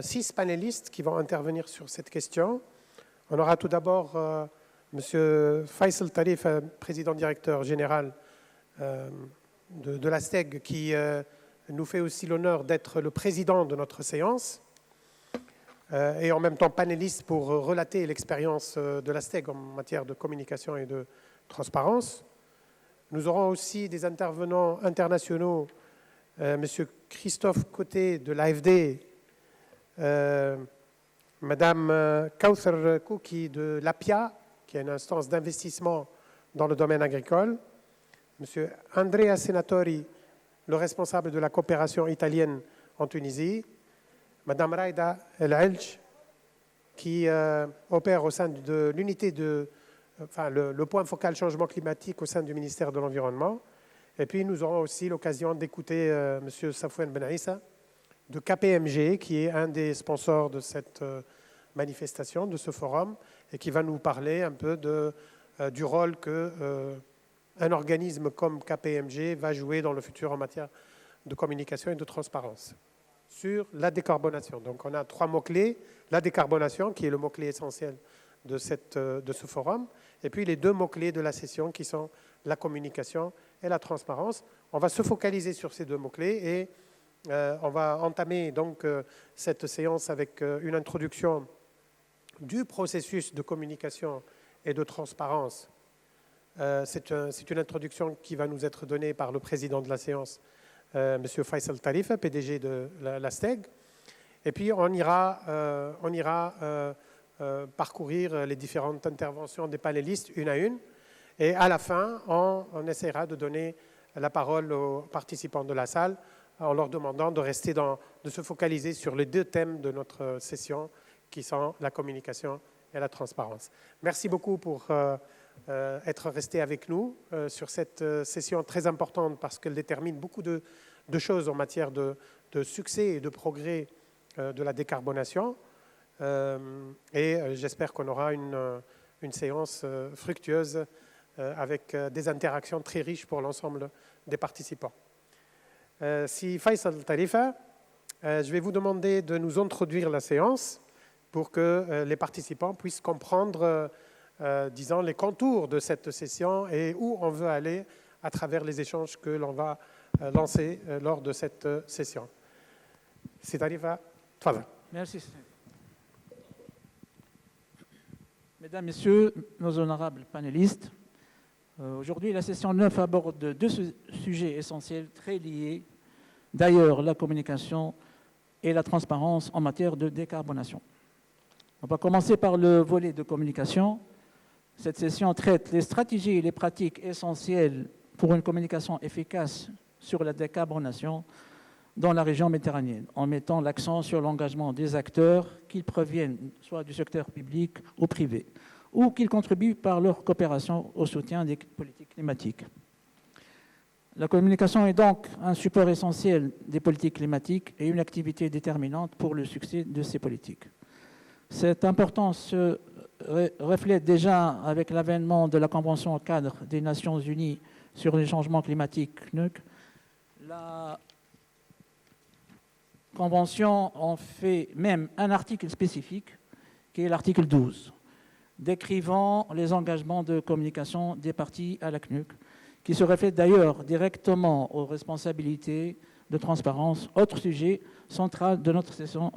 6 panélistes qui vont intervenir sur cette question. On aura tout d'abord M. Faisal Tarif, président directeur général de la STEG, qui nous fait aussi l'honneur d'être le président de notre séance et en même temps panéliste pour relater l'expérience de la STEG en matière de communication et de transparence. Nous aurons aussi des intervenants internationaux, M. Christophe Côté de l'AFD, Mme Kauthar Kouki de l'APIA, qui est une instance d'investissement dans le domaine agricole, M. Andrea Senatori, le responsable de la coopération italienne en Tunisie, Mme Raïda El-Elj, qui opère au sein de l'unité le point focal changement climatique au sein du ministère de l'Environnement. Et puis nous aurons aussi l'occasion d'écouter M. Safwan Ben Issa de KPMG, qui est un des sponsors de cette manifestation, de ce forum, et qui va nous parler un peu du rôle qu'un organisme comme KPMG va jouer dans le futur en matière de communication et de transparence sur la décarbonation. Donc on a 3 mots-clés: la décarbonation, qui est le mot-clé essentiel de ce forum, et puis les 2 mots-clés de la session, qui sont la communication et la transparence. On va se focaliser sur ces 2 mots-clés et on va entamer donc cette séance avec une introduction du processus de communication et de transparence. C'est une introduction qui va nous être donnée par le président de la séance, M. Faisal Tarif, PDG de la STEG. Et puis on ira parcourir les différentes interventions des panélistes une à une. Et à la fin, on essaiera de donner la parole aux participants de la salle en leur demandant de se focaliser sur les 2 thèmes de notre session, qui sont la communication et la transparence. Merci beaucoup pour être resté avec nous sur cette session très importante, parce qu'elle détermine beaucoup de choses en matière de succès et de progrès de la décarbonation. Et j'espère qu'on aura une séance fructueuse avec des interactions très riches pour l'ensemble des participants. Si Faisal Tarifa, je vais vous demander de nous introduire la séance pour que les participants puissent comprendre, disons, les contours de cette session et où on veut aller à travers les échanges que l'on va lancer lors de cette session. Si Tarifa, tfadal. Merci. Mesdames, Messieurs, nos honorables panélistes, aujourd'hui, la session 9 aborde 2 sujets essentiels très liés, d'ailleurs la communication et la transparence en matière de décarbonation. On va commencer par le volet de communication. Cette session traite les stratégies et les pratiques essentielles pour une communication efficace sur la décarbonation dans la région méditerranéenne, en mettant l'accent sur l'engagement des acteurs, qu'ils proviennent soit du secteur public ou privé, ou qu'ils contribuent par leur coopération au soutien des politiques climatiques. La communication est donc un support essentiel des politiques climatiques et une activité déterminante pour le succès de ces politiques. Cette importance se reflète déjà avec l'avènement de la Convention cadre des Nations Unies sur les changements climatiques, CNUC. La Convention en fait même un article spécifique, qui est l'article 12, décrivant les engagements de communication des parties à la CNUC, qui se reflète d'ailleurs directement aux responsabilités de transparence, autre sujet central de notre session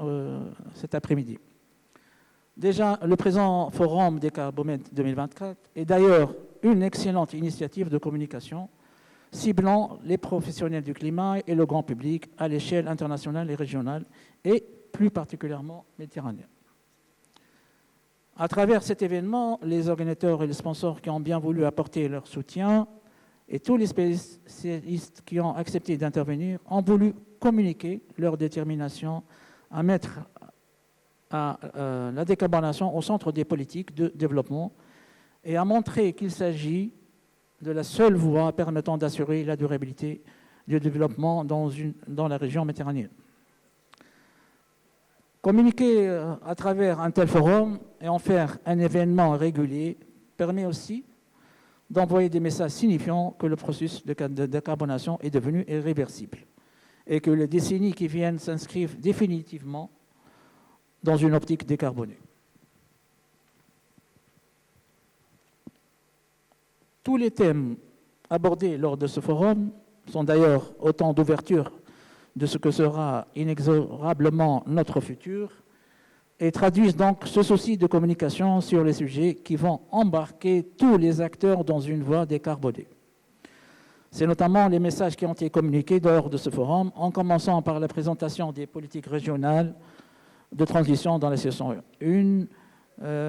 cet après-midi. Déjà, le présent Forum Décarbomètre 2024 est d'ailleurs une excellente initiative de communication ciblant les professionnels du climat et le grand public à l'échelle internationale et régionale, et plus particulièrement méditerranéenne. À travers cet événement, les organisateurs et les sponsors qui ont bien voulu apporter leur soutien et tous les spécialistes qui ont accepté d'intervenir ont voulu communiquer leur détermination à mettre la décarbonation au centre des politiques de développement et à montrer qu'il s'agit de la seule voie permettant d'assurer la durabilité du développement dans la région méditerranéenne. Communiquer à travers un tel forum et en faire un événement régulier permet aussi d'envoyer des messages signifiant que le processus de décarbonation est devenu irréversible et que les décennies qui viennent s'inscrivent définitivement dans une optique décarbonée. Tous les thèmes abordés lors de ce forum sont d'ailleurs autant d'ouverture de ce que sera inexorablement notre futur et traduisent donc ce souci de communication sur les sujets qui vont embarquer tous les acteurs dans une voie décarbonée. C'est notamment les messages qui ont été communiqués lors de ce forum, en commençant par la présentation des politiques régionales de transition dans la session 1,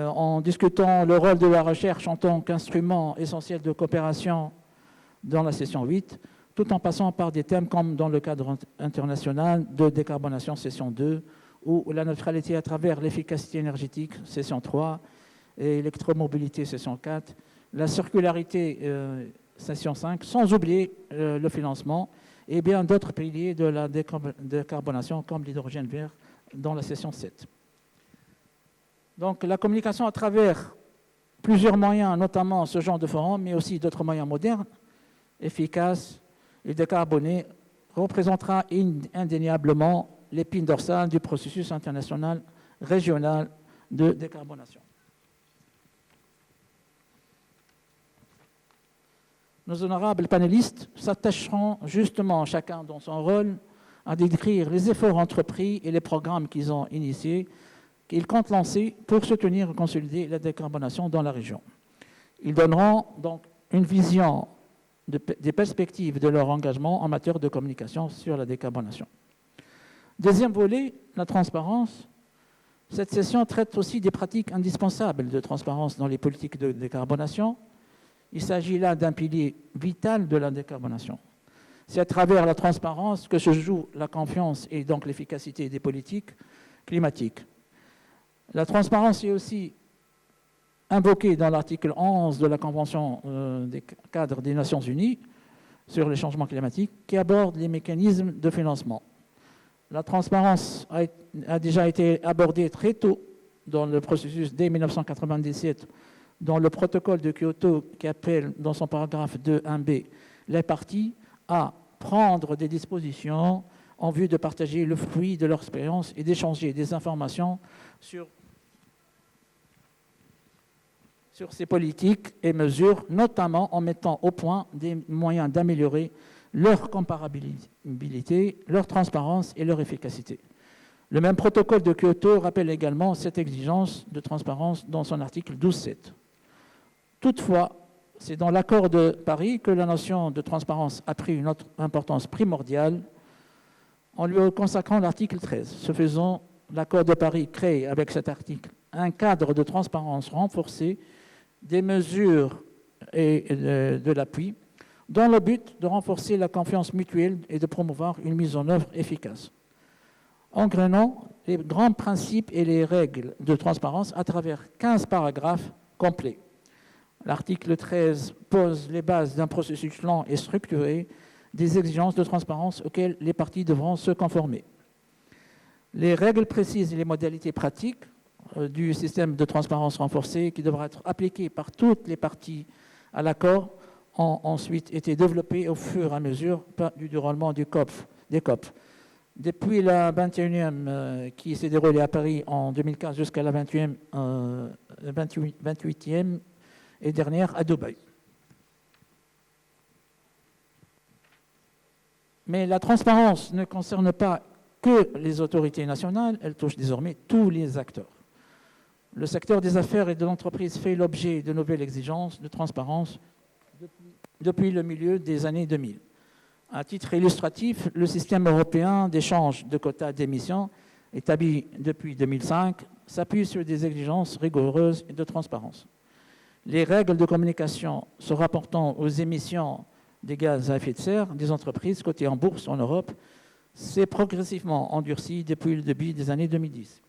en discutant le rôle de la recherche en tant qu'instrument essentiel de coopération dans la session 8, tout en passant par des thèmes comme dans le cadre international de décarbonation session 2, ou la neutralité à travers l'efficacité énergétique session 3, et l'électromobilité session 4, la circularité session 5, sans oublier le financement et bien d'autres piliers de la décarbonation comme l'hydrogène vert dans la session 7. Donc la communication à travers plusieurs moyens, notamment ce genre de forum, mais aussi d'autres moyens modernes, efficaces et décarbonés, représentera indéniablement l'épine dorsale du processus international régional de décarbonation. Nos honorables panélistes s'attacheront justement, chacun dans son rôle, à décrire les efforts entrepris et les programmes qu'ils ont initiés, qu'ils comptent lancer pour soutenir et consolider la décarbonation dans la région. Ils donneront donc une vision des perspectives de leur engagement en matière de communication sur la décarbonation. Deuxième volet, la transparence. Cette session traite aussi des pratiques indispensables de transparence dans les politiques de décarbonation. Il s'agit là d'un pilier vital de la décarbonation. C'est à travers la transparence que se joue la confiance et donc l'efficacité des politiques climatiques. La transparence est aussi invoquée dans l'article 11 de la Convention des cadres des Nations Unies sur les changements climatiques qui aborde les mécanismes de financement. La transparence a déjà été abordée très tôt dans le processus dès 1997 dans le protocole de Kyoto qui appelle dans son paragraphe 2.1b les parties à prendre des dispositions en vue de partager le fruit de leur expérience et d'échanger des informations sur ces politiques et mesures, notamment en mettant au point des moyens d'améliorer leur comparabilité, leur transparence et leur efficacité. Le même protocole de Kyoto rappelle également cette exigence de transparence dans son article 12.7. Toutefois, c'est dans l'accord de Paris que la notion de transparence a pris une autre importance primordiale en lui consacrant l'article 13. Ce faisant, l'accord de Paris crée avec cet article un cadre de transparence renforcé des mesures et de l'appui dans le but de renforcer la confiance mutuelle et de promouvoir une mise en œuvre efficace. Engrenant les grands principes et les règles de transparence à travers 15 paragraphes complets. L'article 13 pose les bases d'un processus lent et structuré des exigences de transparence auxquelles les parties devront se conformer. Les règles précises et les modalités pratiques du système de transparence renforcée qui devra être appliqué par toutes les parties à l'accord ont ensuite été développées au fur et à mesure du déroulement des COP. Depuis la 21e qui s'est déroulée à Paris en 2015 jusqu'à la 28e et dernière à Dubaï. Mais la transparence ne concerne pas que les autorités nationales, elle touche désormais tous les acteurs. Le secteur des affaires et de l'entreprise fait l'objet de nouvelles exigences de transparence depuis le milieu des années 2000. À titre illustratif, le système européen d'échange de quotas d'émissions, établi depuis 2005, s'appuie sur des exigences rigoureuses de transparence. Les règles de communication se rapportant aux émissions des gaz à effet de serre des entreprises cotées en bourse en Europe s'est progressivement endurci depuis le début des années 2010.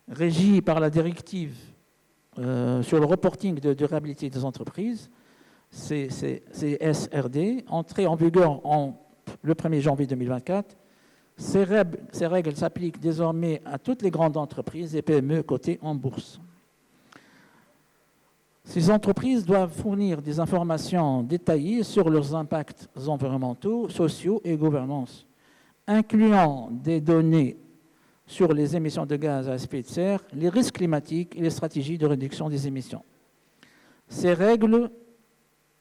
Régie par la directive sur le reporting de durabilité des entreprises, CSRD, entrée en vigueur le 1er janvier 2024, ces règles s'appliquent désormais à toutes les grandes entreprises et PME cotées en bourse. Ces entreprises doivent fournir des informations détaillées sur leurs impacts environnementaux, sociaux et gouvernance, incluant des données sur les émissions de gaz à effet de serre, les risques climatiques et les stratégies de réduction des émissions. Ces règles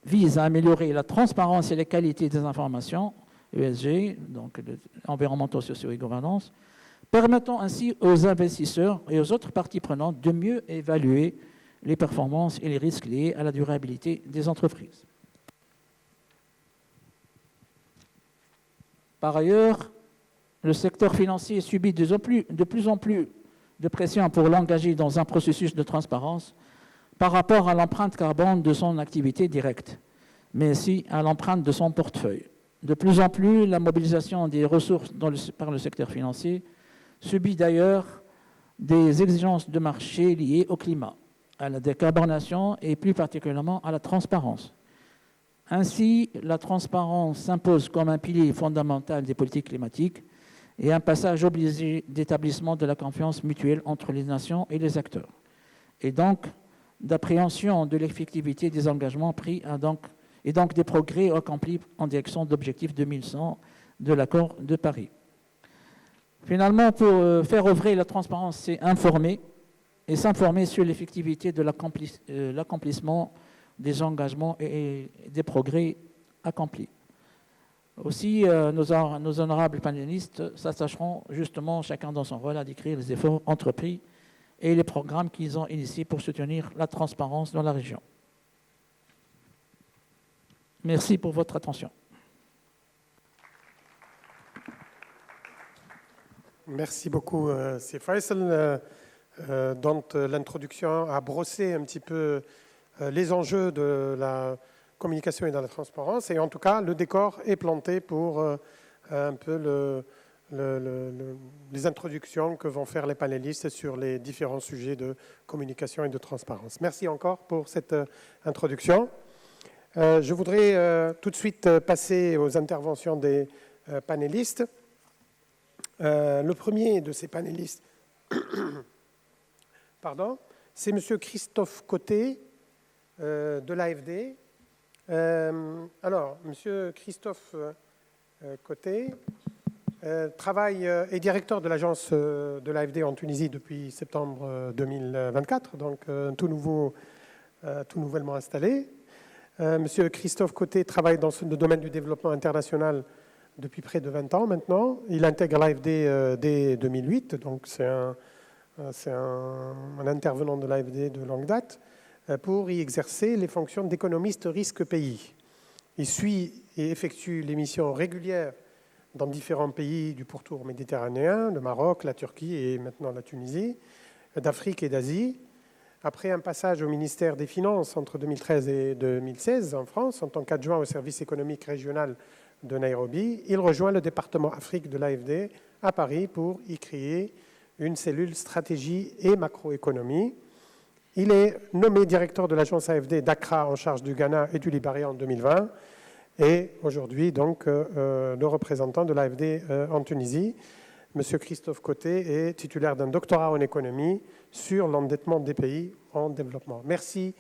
visent à améliorer la transparence et la qualité des informations, ESG, donc environnementaux, sociaux et gouvernance, permettant ainsi aux investisseurs et aux autres parties prenantes de mieux évaluer les performances et les risques liés à la durabilité des entreprises. Par ailleurs, le secteur financier subit de plus en plus de pression pour l'engager dans un processus de transparence par rapport à l'empreinte carbone de son activité directe, mais aussi à l'empreinte de son portefeuille. De plus en plus, la mobilisation des ressources par le secteur financier subit d'ailleurs des exigences de marché liées au climat, à la décarbonation et plus particulièrement à la transparence. Ainsi, la transparence s'impose comme un pilier fondamental des politiques climatiques et un passage obligé d'établissement de la confiance mutuelle entre les nations et les acteurs, et donc d'appréhension de l'effectivité des engagements pris et donc des progrès accomplis en direction de l'objectif 2100 de l'accord de Paris. Finalement, pour faire œuvrer la transparence, c'est informer et s'informer sur l'effectivité de l'accomplissement des engagements et des progrès accomplis. Aussi, nos honorables panélistes s'attacheront justement, chacun dans son rôle, à décrire les efforts entrepris et les programmes qu'ils ont initiés pour soutenir la transparence dans la région. Merci pour votre attention. Merci beaucoup, c'est Faisal, dont l'introduction a brossé un petit peu les enjeux de la communication et de la transparence. Et en tout cas, le décor est planté pour un peu les introductions que vont faire les panélistes sur les différents sujets de communication et de transparence. Merci encore pour cette introduction. Je voudrais tout de suite passer aux interventions des panélistes. Le premier de ces panélistes, c'est M. Christophe Côté de l'AFD. Alors, M. Christophe Côté est directeur de l'agence de l'AFD en Tunisie depuis septembre 2024, donc tout nouvellement installé. M. Christophe Côté travaille dans le domaine du développement international depuis près de 20 ans maintenant. Il intègre l'AFD dès 2008, donc c'est un intervenant de l'AFD de longue date, pour y exercer les fonctions d'économiste risque pays. Il suit et effectue les missions régulières dans différents pays du pourtour méditerranéen, le Maroc, la Turquie et maintenant la Tunisie, d'Afrique et d'Asie. Après un passage au ministère des Finances entre 2013 et 2016 en France, en tant qu'adjoint au service économique régional de Nairobi, il rejoint le département Afrique de l'AFD à Paris pour y créer une cellule stratégie et macroéconomie. Il est nommé directeur de l'agence AFD d'Accra en charge du Ghana et du Libéria en 2020 et aujourd'hui donc le représentant de l'AFD en Tunisie. Monsieur Christophe Côté est titulaire d'un doctorat en économie sur l'endettement des pays en développement. Merci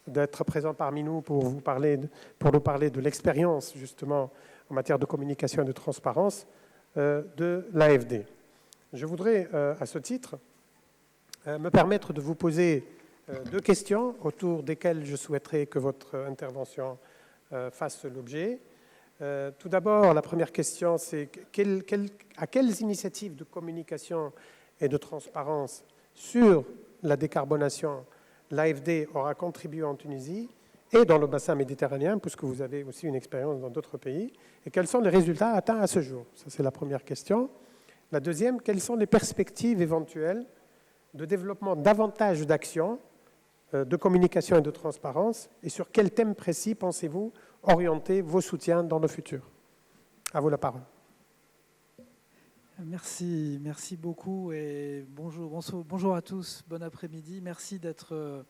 d'être présent parmi nous pour nous parler de l'expérience justement en matière de communication et de transparence de l'AFD. Je voudrais à ce titre me permettre de vous poser deux questions autour desquelles je souhaiterais que votre intervention fasse l'objet. Tout d'abord, la première question, c'est à quelles initiatives de communication et de transparence sur la décarbonation l'AFD aura contribué en Tunisie et dans le bassin méditerranéen, puisque vous avez aussi une expérience dans d'autres pays, et quels sont les résultats atteints à ce jour? Ça, c'est la première question. La deuxième, quelles sont les perspectives éventuelles de développement davantage d'actions de communication et de transparence, et sur quel thème précis pensez-vous orienter vos soutiens dans le futur? À vous la parole. Merci beaucoup et bonjour à tous, bon après-midi. Merci d'être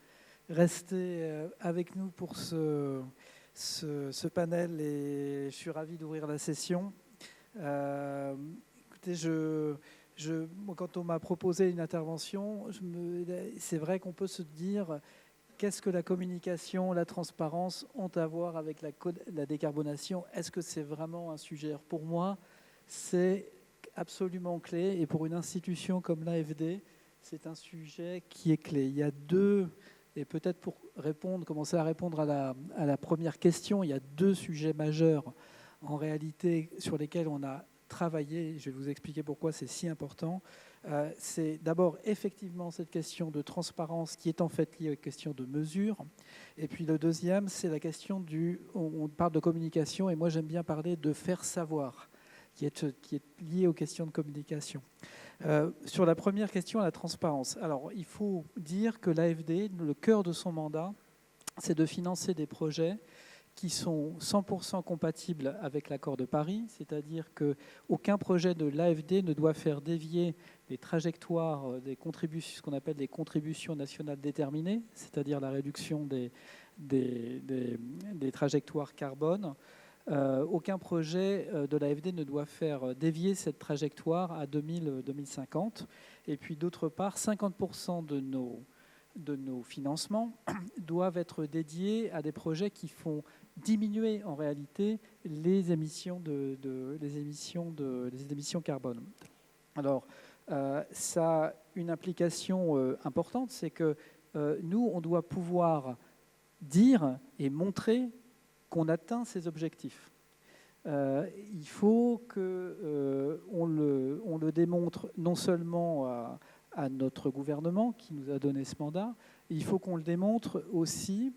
restés avec nous pour ce panel et je suis ravi d'ouvrir la session. Écoutez, quand on m'a proposé une intervention, c'est vrai qu'on peut se dire qu'est-ce que la communication, la transparence ont à voir avec la décarbonation? Est-ce que c'est vraiment un sujet? Pour moi, c'est absolument clé, et pour une institution comme l'AFD, c'est un sujet qui est clé. Il y a deux, et peut-être pour commencer à répondre à la première question, il y a deux sujets majeurs en réalité sur lesquels on a travaillé. Je vais vous expliquer pourquoi c'est si important. C'est d'abord effectivement cette question de transparence qui est en fait liée aux questions de mesure. Et puis le deuxième, c'est la question on parle de communication, et moi j'aime bien parler de faire savoir, qui est lié aux questions de communication. Sur la première question, la transparence. Alors, il faut dire que l'AFD, le cœur de son mandat, c'est de financer des projets qui sont 100% compatibles avec l'accord de Paris, c'est-à-dire qu'aucun projet de l'AFD ne doit faire dévier les trajectoires des contributions, ce qu'on appelle les contributions nationales déterminées, c'est-à-dire la réduction des trajectoires carbone. Aucun projet de l'AFD ne doit faire dévier cette trajectoire à 2050. Et puis d'autre part, 50% de nos financements doivent être dédiés à des projets qui font diminuer en réalité les émissions carbone. Alors, ça a une implication importante, c'est que nous, on doit pouvoir dire et montrer qu'on atteint ces objectifs. Il faut qu'on le démontre non seulement à notre gouvernement qui nous a donné ce mandat, il faut qu'on le démontre aussi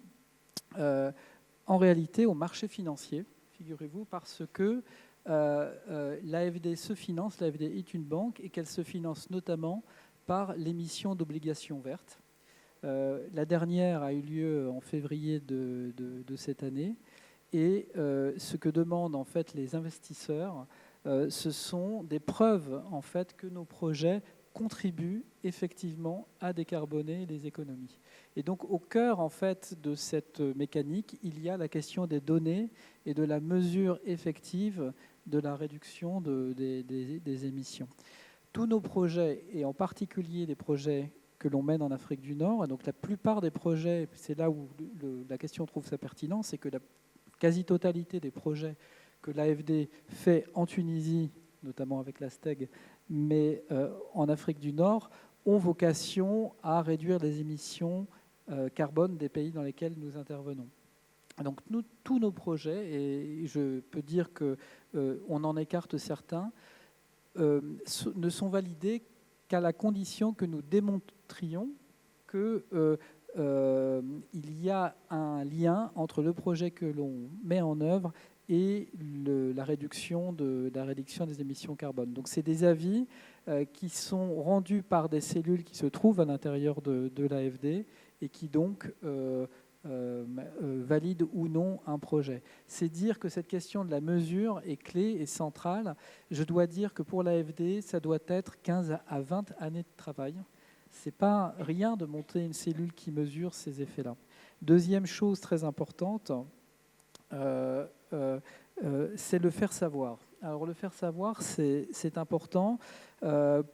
en réalité au marché financier, figurez-vous, parce que l'AFD se finance, l'AFD est une banque, et qu'elle se finance notamment par l'émission d'obligations vertes. La dernière a eu lieu en février de cette année, et ce que demandent en fait les investisseurs, ce sont des preuves en fait que nos projets contribuent effectivement à décarboner les économies. Et donc au cœur en fait de cette mécanique, il y a la question des données et de la mesure effective de la réduction des émissions. Tous nos projets, et en particulier les projets que l'on mène en Afrique du Nord, et donc la plupart des projets, c'est là où la question trouve sa pertinence, c'est que la quasi-totalité des projets que l'AFD fait en Tunisie, notamment avec la STEG, mais en Afrique du Nord, ont vocation à réduire les émissions carbone des pays dans lesquels nous intervenons. Donc tous nos projets, et je peux dire qu'on en écarte certains, ne sont validés qu'à la condition que nous démontrions qu'il y a un lien entre le projet que l'on met en œuvre et la réduction des émissions carbone. Donc c'est des avis qui sont rendus par des cellules qui se trouvent à l'intérieur de l'AFD et qui donc valident ou non un projet. C'est dire que cette question de la mesure est clé et centrale. Je dois dire que pour l'AFD, ça doit être 15 à 20 années de travail. Ce n'est pas rien de monter une cellule qui mesure ces effets-là. Deuxième chose très importante, c'est le faire savoir. Alors le faire savoir, c'est important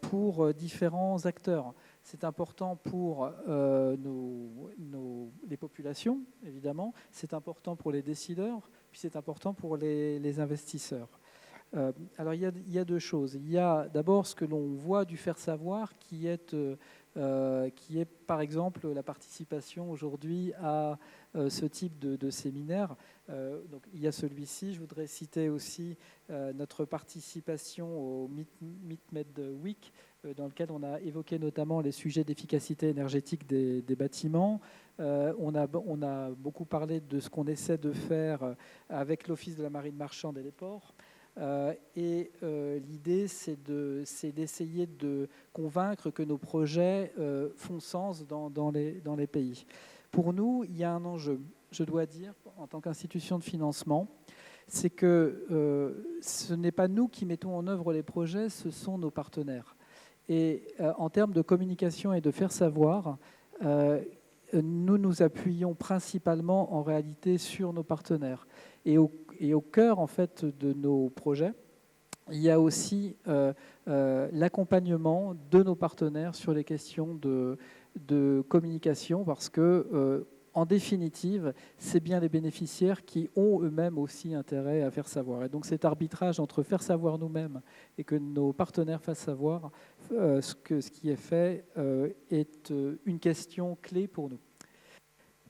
pour différents acteurs. C'est important pour les populations, évidemment. C'est important pour les décideurs, puis c'est important pour les investisseurs. Alors il y a deux choses. Il y a d'abord ce que l'on voit du faire savoir, qui est par exemple la participation aujourd'hui à ce type de séminaire. Donc, il y a celui-ci. Je voudrais citer aussi notre participation au MeetMed Week, dans lequel on a évoqué notamment les sujets d'efficacité énergétique des bâtiments. On a beaucoup parlé de ce qu'on essaie de faire avec l'Office de la marine marchande et des ports. L'idée, c'est d'essayer de convaincre que nos projets font sens dans les pays. Pour nous, il y a un enjeu, je dois dire, en tant qu'institution de financement, c'est que ce n'est pas nous qui mettons en œuvre les projets, ce sont nos partenaires. Et en termes de communication et de faire savoir, nous nous appuyons principalement en réalité sur nos partenaires. Et au cœur en fait de nos projets, il y a aussi l'accompagnement de nos partenaires sur les questions de communication, parce que en définitive, c'est bien les bénéficiaires qui ont eux-mêmes aussi intérêt à faire savoir. Et donc cet arbitrage entre faire savoir nous-mêmes et que nos partenaires fassent savoir ce qui est fait est une question clé pour nous.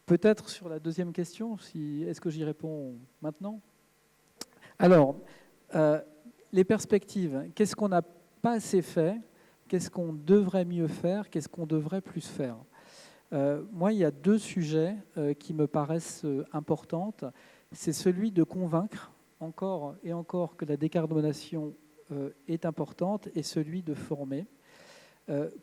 Peut-être sur la deuxième question, est-ce que j'y réponds maintenant? Alors, les perspectives, qu'est-ce qu'on n'a pas assez fait? Qu'est-ce qu'on devrait mieux faire? Qu'est-ce qu'on devrait plus faire? Moi, il y a deux sujets qui me paraissent importants. C'est celui de convaincre encore et encore que la décarbonation est importante et celui de former.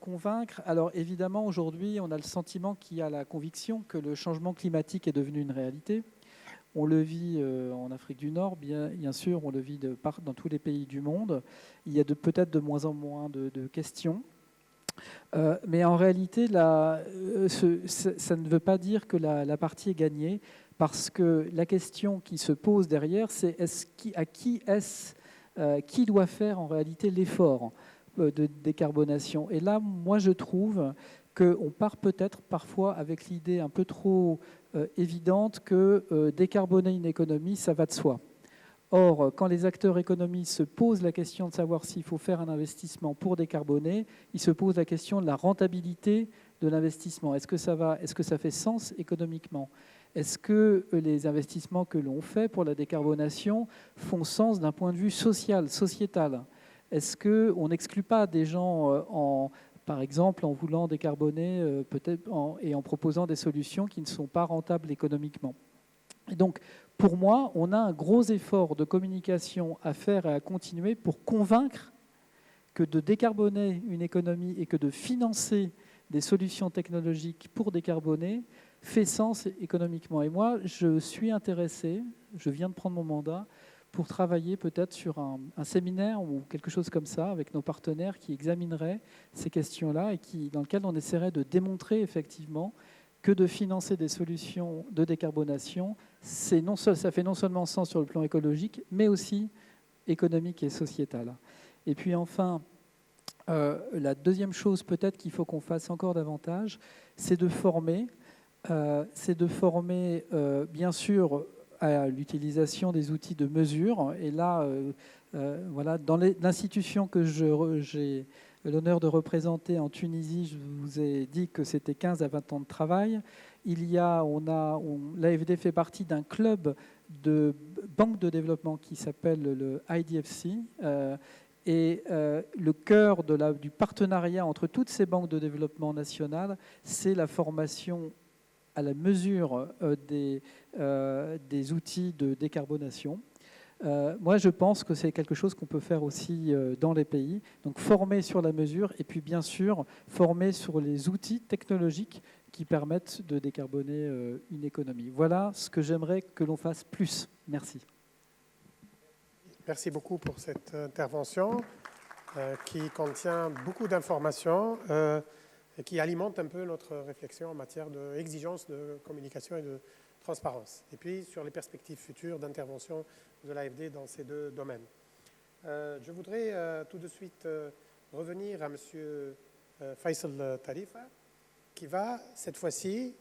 Convaincre, alors évidemment, aujourd'hui, on a le sentiment qu'il y a la conviction que le changement climatique est devenu une réalité. On le vit en Afrique du Nord, bien sûr, on le vit dans tous les pays du monde. Il y a peut-être de moins en moins de questions. Mais en réalité, ça ne veut pas dire que la partie est gagnée, parce que la question qui se pose derrière, c'est qui doit faire en réalité l'effort de décarbonation. Et là, moi, je trouve qu'on part peut-être parfois avec l'idée un peu trop évidente que décarboner une économie, ça va de soi. Or, quand les acteurs économiques se posent la question de savoir s'il faut faire un investissement pour décarboner, ils se posent la question de la rentabilité de l'investissement. Est-ce que ça fait sens économiquement? Est-ce que les investissements que l'on fait pour la décarbonation font sens d'un point de vue social, sociétal? Est-ce qu'on n'exclut pas des gens, par exemple, en voulant décarboner et en proposant des solutions qui ne sont pas rentables économiquement? Et donc, pour moi, on a un gros effort de communication à faire et à continuer pour convaincre que de décarboner une économie et que de financer des solutions technologiques pour décarboner fait sens économiquement. Et moi, je suis intéressé, je viens de prendre mon mandat, pour travailler peut-être sur un séminaire ou quelque chose comme ça avec nos partenaires qui examinerait ces questions-là et dans lequel on essaierait de démontrer effectivement que de financer des solutions de décarbonation, ça fait non seulement sens sur le plan écologique, mais aussi économique et sociétal. Et puis enfin, la deuxième chose peut-être qu'il faut qu'on fasse encore davantage, c'est de former. Bien sûr, à l'utilisation des outils de mesure. Et là, voilà, dans l'institution que j'ai l'honneur de représenter en Tunisie, je vous ai dit que c'était 15 à 20 ans de travail. L'AFD fait partie d'un club de banques de développement qui s'appelle le IDFC. Et le cœur du partenariat entre toutes ces banques de développement nationales, c'est la formation à la mesure des outils de décarbonation. Moi, je pense que c'est quelque chose qu'on peut faire aussi dans les pays. Donc, former sur la mesure et puis, bien sûr, former sur les outils technologiques qui permettent de décarboner une économie. Voilà ce que j'aimerais que l'on fasse plus. Merci. Merci beaucoup pour cette intervention qui contient beaucoup d'informations et qui alimente un peu notre réflexion en matière d'exigence de communication et de transparence. Et puis sur les perspectives futures d'intervention de l'AFD dans ces deux domaines. Je voudrais tout de suite revenir à M. Faisal Tarifa, qui va, cette fois-ci,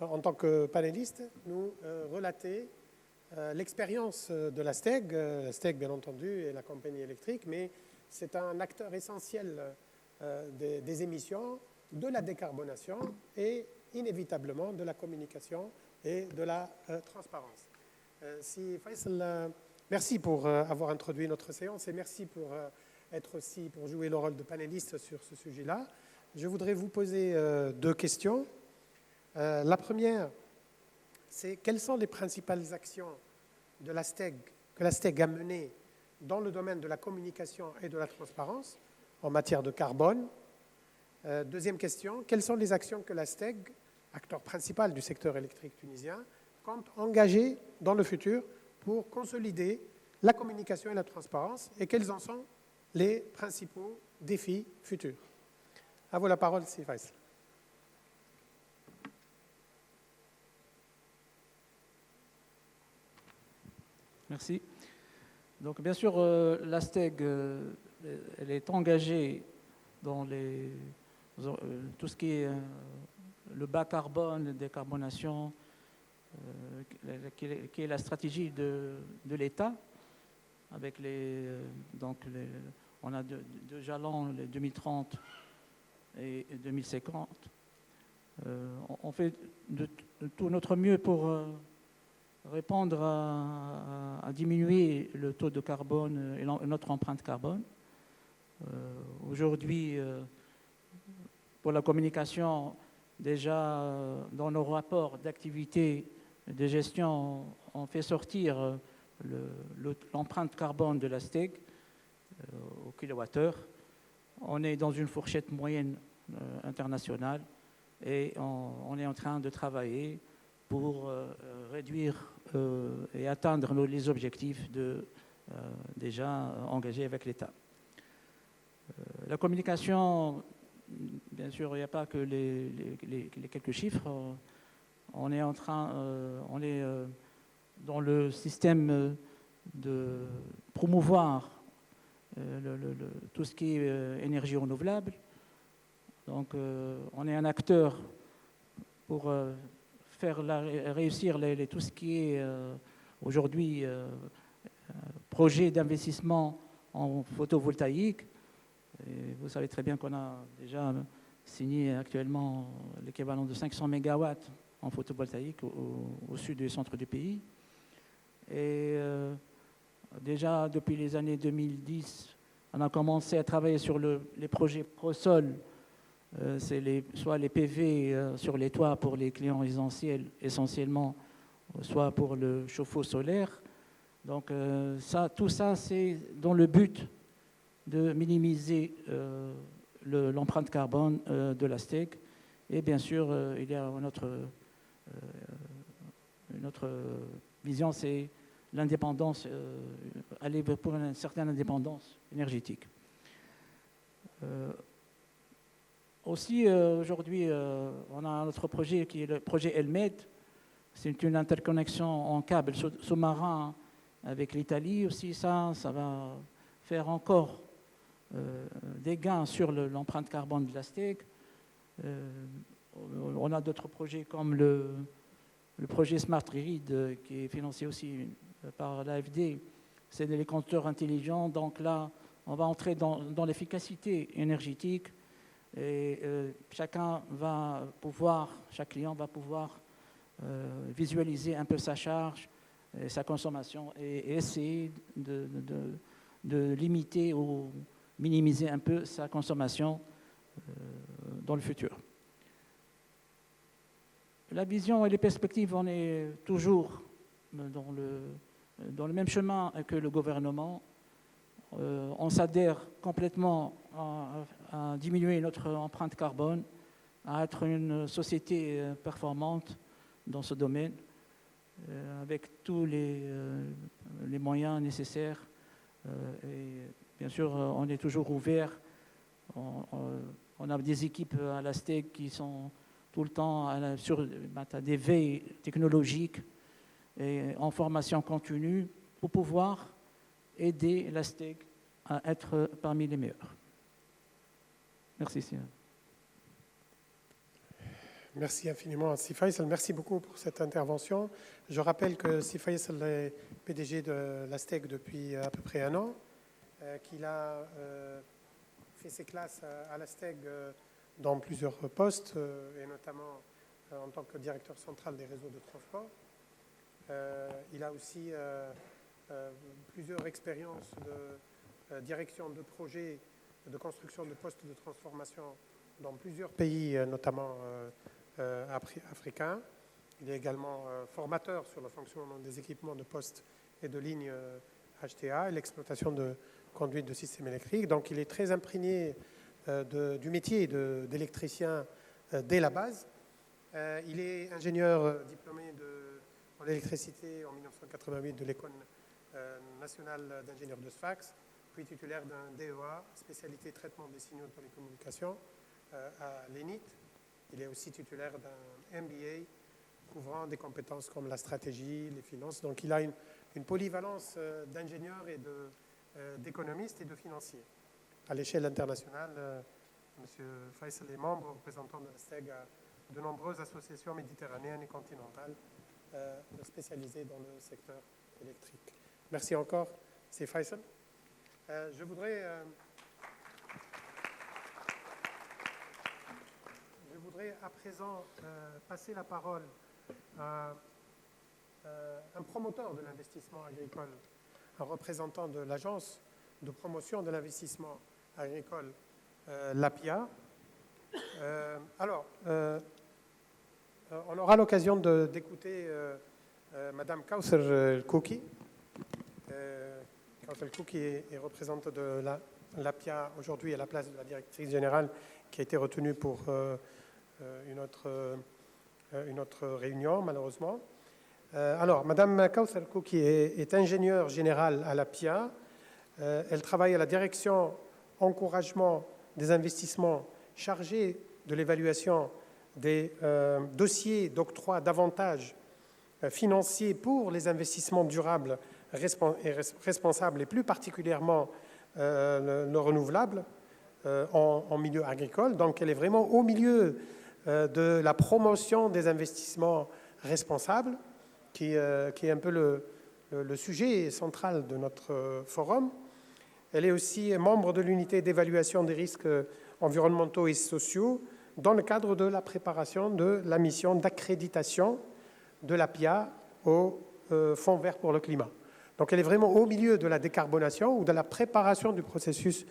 en tant que panéliste, nous relater l'expérience de la STEG. La STEG, bien entendu, est la compagnie électrique, mais c'est un acteur essentiel des émissions, de la décarbonation et inévitablement de la communication et de la transparence. Merci pour avoir introduit notre séance et merci pour pour jouer le rôle de panéliste sur ce sujet-là. Je voudrais vous poser deux questions. La première, c'est quelles sont les principales actions de la STEG, que la STEG a menées dans le domaine de la communication et de la transparence en matière de carbone. Deuxième question, quelles sont les actions que la STEG, acteur principal du secteur électrique tunisien, compte engager dans le futur pour consolider la communication et la transparence et quels en sont les principaux défis futurs? À vous la parole, Faisal. Merci. Donc, bien sûr, la STEG, elle est engagée dans tout ce qui est le bas carbone, la décarbonation, qui est la stratégie de l'État, avec on a deux jalons, les 2030 et 2050. On fait de tout notre mieux pour répondre à diminuer le taux de carbone et notre empreinte carbone. Aujourd'hui, pour la communication, déjà dans nos rapports d'activité et de gestion, on fait sortir l'empreinte carbone de la STEG au kilowattheure. On est dans une fourchette moyenne internationale et on est en train de travailler pour réduire et atteindre les objectifs déjà engagés avec l'État. La communication, bien sûr, il n'y a pas que les quelques chiffres. On est dans le système de promouvoir tout ce qui est énergie renouvelable. Donc, on est un acteur pour faire réussir tout ce qui est aujourd'hui projet d'investissement en photovoltaïque. Et vous savez très bien qu'on a déjà signé actuellement l'équivalent de 500 MW en photovoltaïque au sud du centre du pays. Et déjà depuis les années 2010, on a commencé à travailler sur les projets pro-sol. C'est soit les PV sur les toits pour les clients résidentiels essentiellement, soit pour le chauffe-eau solaire. Donc tout ça, c'est dans le but de minimiser l'empreinte carbone de la STEG. Et bien sûr, il y a une autre vision, c'est l'indépendance, aller pour une certaine indépendance énergétique. Aussi, aujourd'hui, on a un autre projet qui est le projet ELMED. C'est une interconnexion en câble sous-marin avec l'Italie. Aussi, ça va faire encore des gains sur l'empreinte carbone de la STEG. On a d'autres projets comme le projet Smart Grid qui est financé aussi par l'AFD. C'est des compteurs intelligents. Donc là, on va entrer dans l'efficacité énergétique. Et chaque client va pouvoir visualiser un peu sa charge, et sa consommation et essayer de limiter ou minimiser un peu sa consommation dans le futur. La vision et les perspectives, on est toujours dans le même chemin que le gouvernement. On s'adhère complètement à diminuer notre empreinte carbone, à être une société performante dans ce domaine, avec tous les moyens nécessaires. Et bien sûr, on est toujours ouvert. On a des équipes à la STEG qui sont tout le temps sur des veilles technologiques et en formation continue pour pouvoir aider la STEG à être parmi les meilleurs. Merci, Sylvain. Merci infiniment à Sir Faisal. Merci beaucoup pour cette intervention. Je rappelle que Sir Faisal est PDG de la STEG depuis à peu près 1 an, qu'il a fait ses classes à la STEG dans plusieurs postes, et notamment en tant que directeur central des réseaux de transport. Il a aussi plusieurs expériences de direction de projets de construction de postes de transformation dans plusieurs pays, notamment africains. Il est également formateur sur le fonctionnement des équipements de postes et de lignes HTA et l'exploitation de conduites de systèmes électriques. Donc il est très imprégné du métier d'électricien dès la base. Il est ingénieur diplômé en électricité en 1988 de l'École nationale d'ingénieurs de Sfax, puis titulaire d'un DEA, spécialité traitement des signaux de télécommunications à l'ENIT. Il est aussi titulaire d'un MBA couvrant des compétences comme la stratégie, les finances. Donc il a une polyvalence d'ingénieur et d'économiste et de financier. À l'échelle internationale, M. Faisal est membre représentant de la STEG à de nombreuses associations méditerranéennes et continentales spécialisés dans le secteur électrique. Merci encore, c'est Faisal. Je voudrais à présent passer la parole à un promoteur de l'investissement agricole, un représentant de l'Agence de promotion de l'investissement agricole, l'APIA. On aura l'occasion d'écouter Madame Kauser Kouki. Kauser Kouki est représentante de l'APIA aujourd'hui à la place de la directrice générale qui a été retenue pour une autre réunion, malheureusement. Madame Kauser Kouki est ingénieure générale à l'APIA. Elle travaille à la direction encouragement des investissements chargée de l'évaluation des dossiers d'octroi d'avantages financiers pour les investissements durables et responsables, et plus particulièrement le renouvelable en milieu agricole. Donc elle est vraiment au milieu de la promotion des investissements responsables, qui est un peu le sujet central de notre forum. Elle est aussi membre de l'unité d'évaluation des risques environnementaux et sociaux dans le cadre de la préparation de la mission d'accréditation de l'APIA au Fonds vert pour le climat. Donc elle est vraiment au milieu de la décarbonation ou de la préparation du processus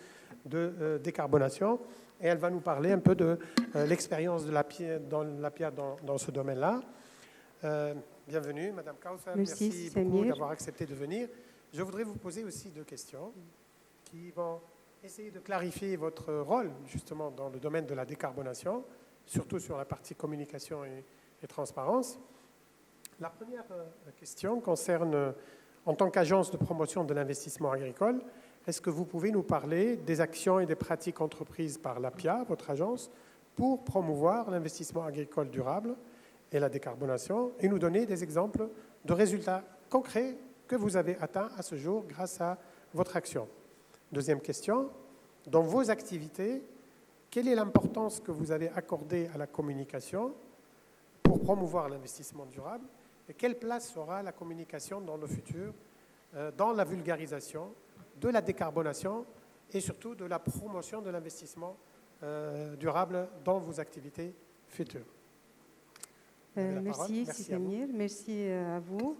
de décarbonation, et elle va nous parler un peu de l'expérience de l'APIA dans ce domaine-là. Bienvenue, Madame Kauser. Merci beaucoup d'avoir accepté de venir. Je voudrais vous poser aussi 2 questions qui vont essayer de clarifier votre rôle justement dans le domaine de la décarbonation, surtout sur la partie communication et transparence. La première question concerne, en tant qu'agence de promotion de l'investissement agricole, est-ce que vous pouvez nous parler des actions et des pratiques entreprises par l'APIA, votre agence, pour promouvoir l'investissement agricole durable et la décarbonation, et nous donner des exemples de résultats concrets que vous avez atteints à ce jour grâce à votre action? Deuxième question, dans vos activités, quelle est l'importance que vous avez accordée à la communication pour promouvoir l'investissement durable, et quelle place aura la communication dans le futur, dans la vulgarisation de la décarbonation et surtout de la promotion de l'investissement durable dans vos activités futures? Merci Samir, merci à vous.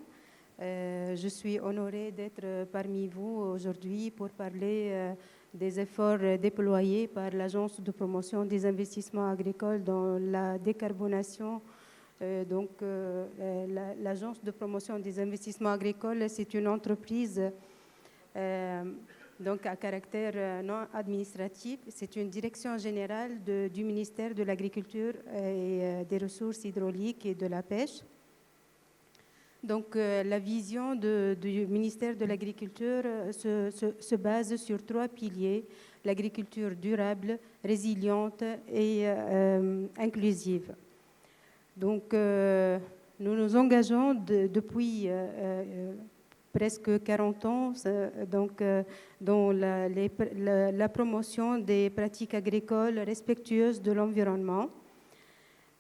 Je suis honorée d'être parmi vous aujourd'hui pour parler des efforts déployés par l'Agence de promotion des investissements agricoles dans la décarbonation. L'Agence de promotion des investissements agricoles, c'est une entreprise à caractère non administratif. C'est une direction générale du ministère de l'Agriculture et des Ressources hydrauliques et de la Pêche. Donc, la vision du ministère de l'Agriculture se base sur 3 piliers: l'agriculture durable, résiliente et inclusive. Donc, nous nous engageons depuis presque 40 ans dans la promotion des pratiques agricoles respectueuses de l'environnement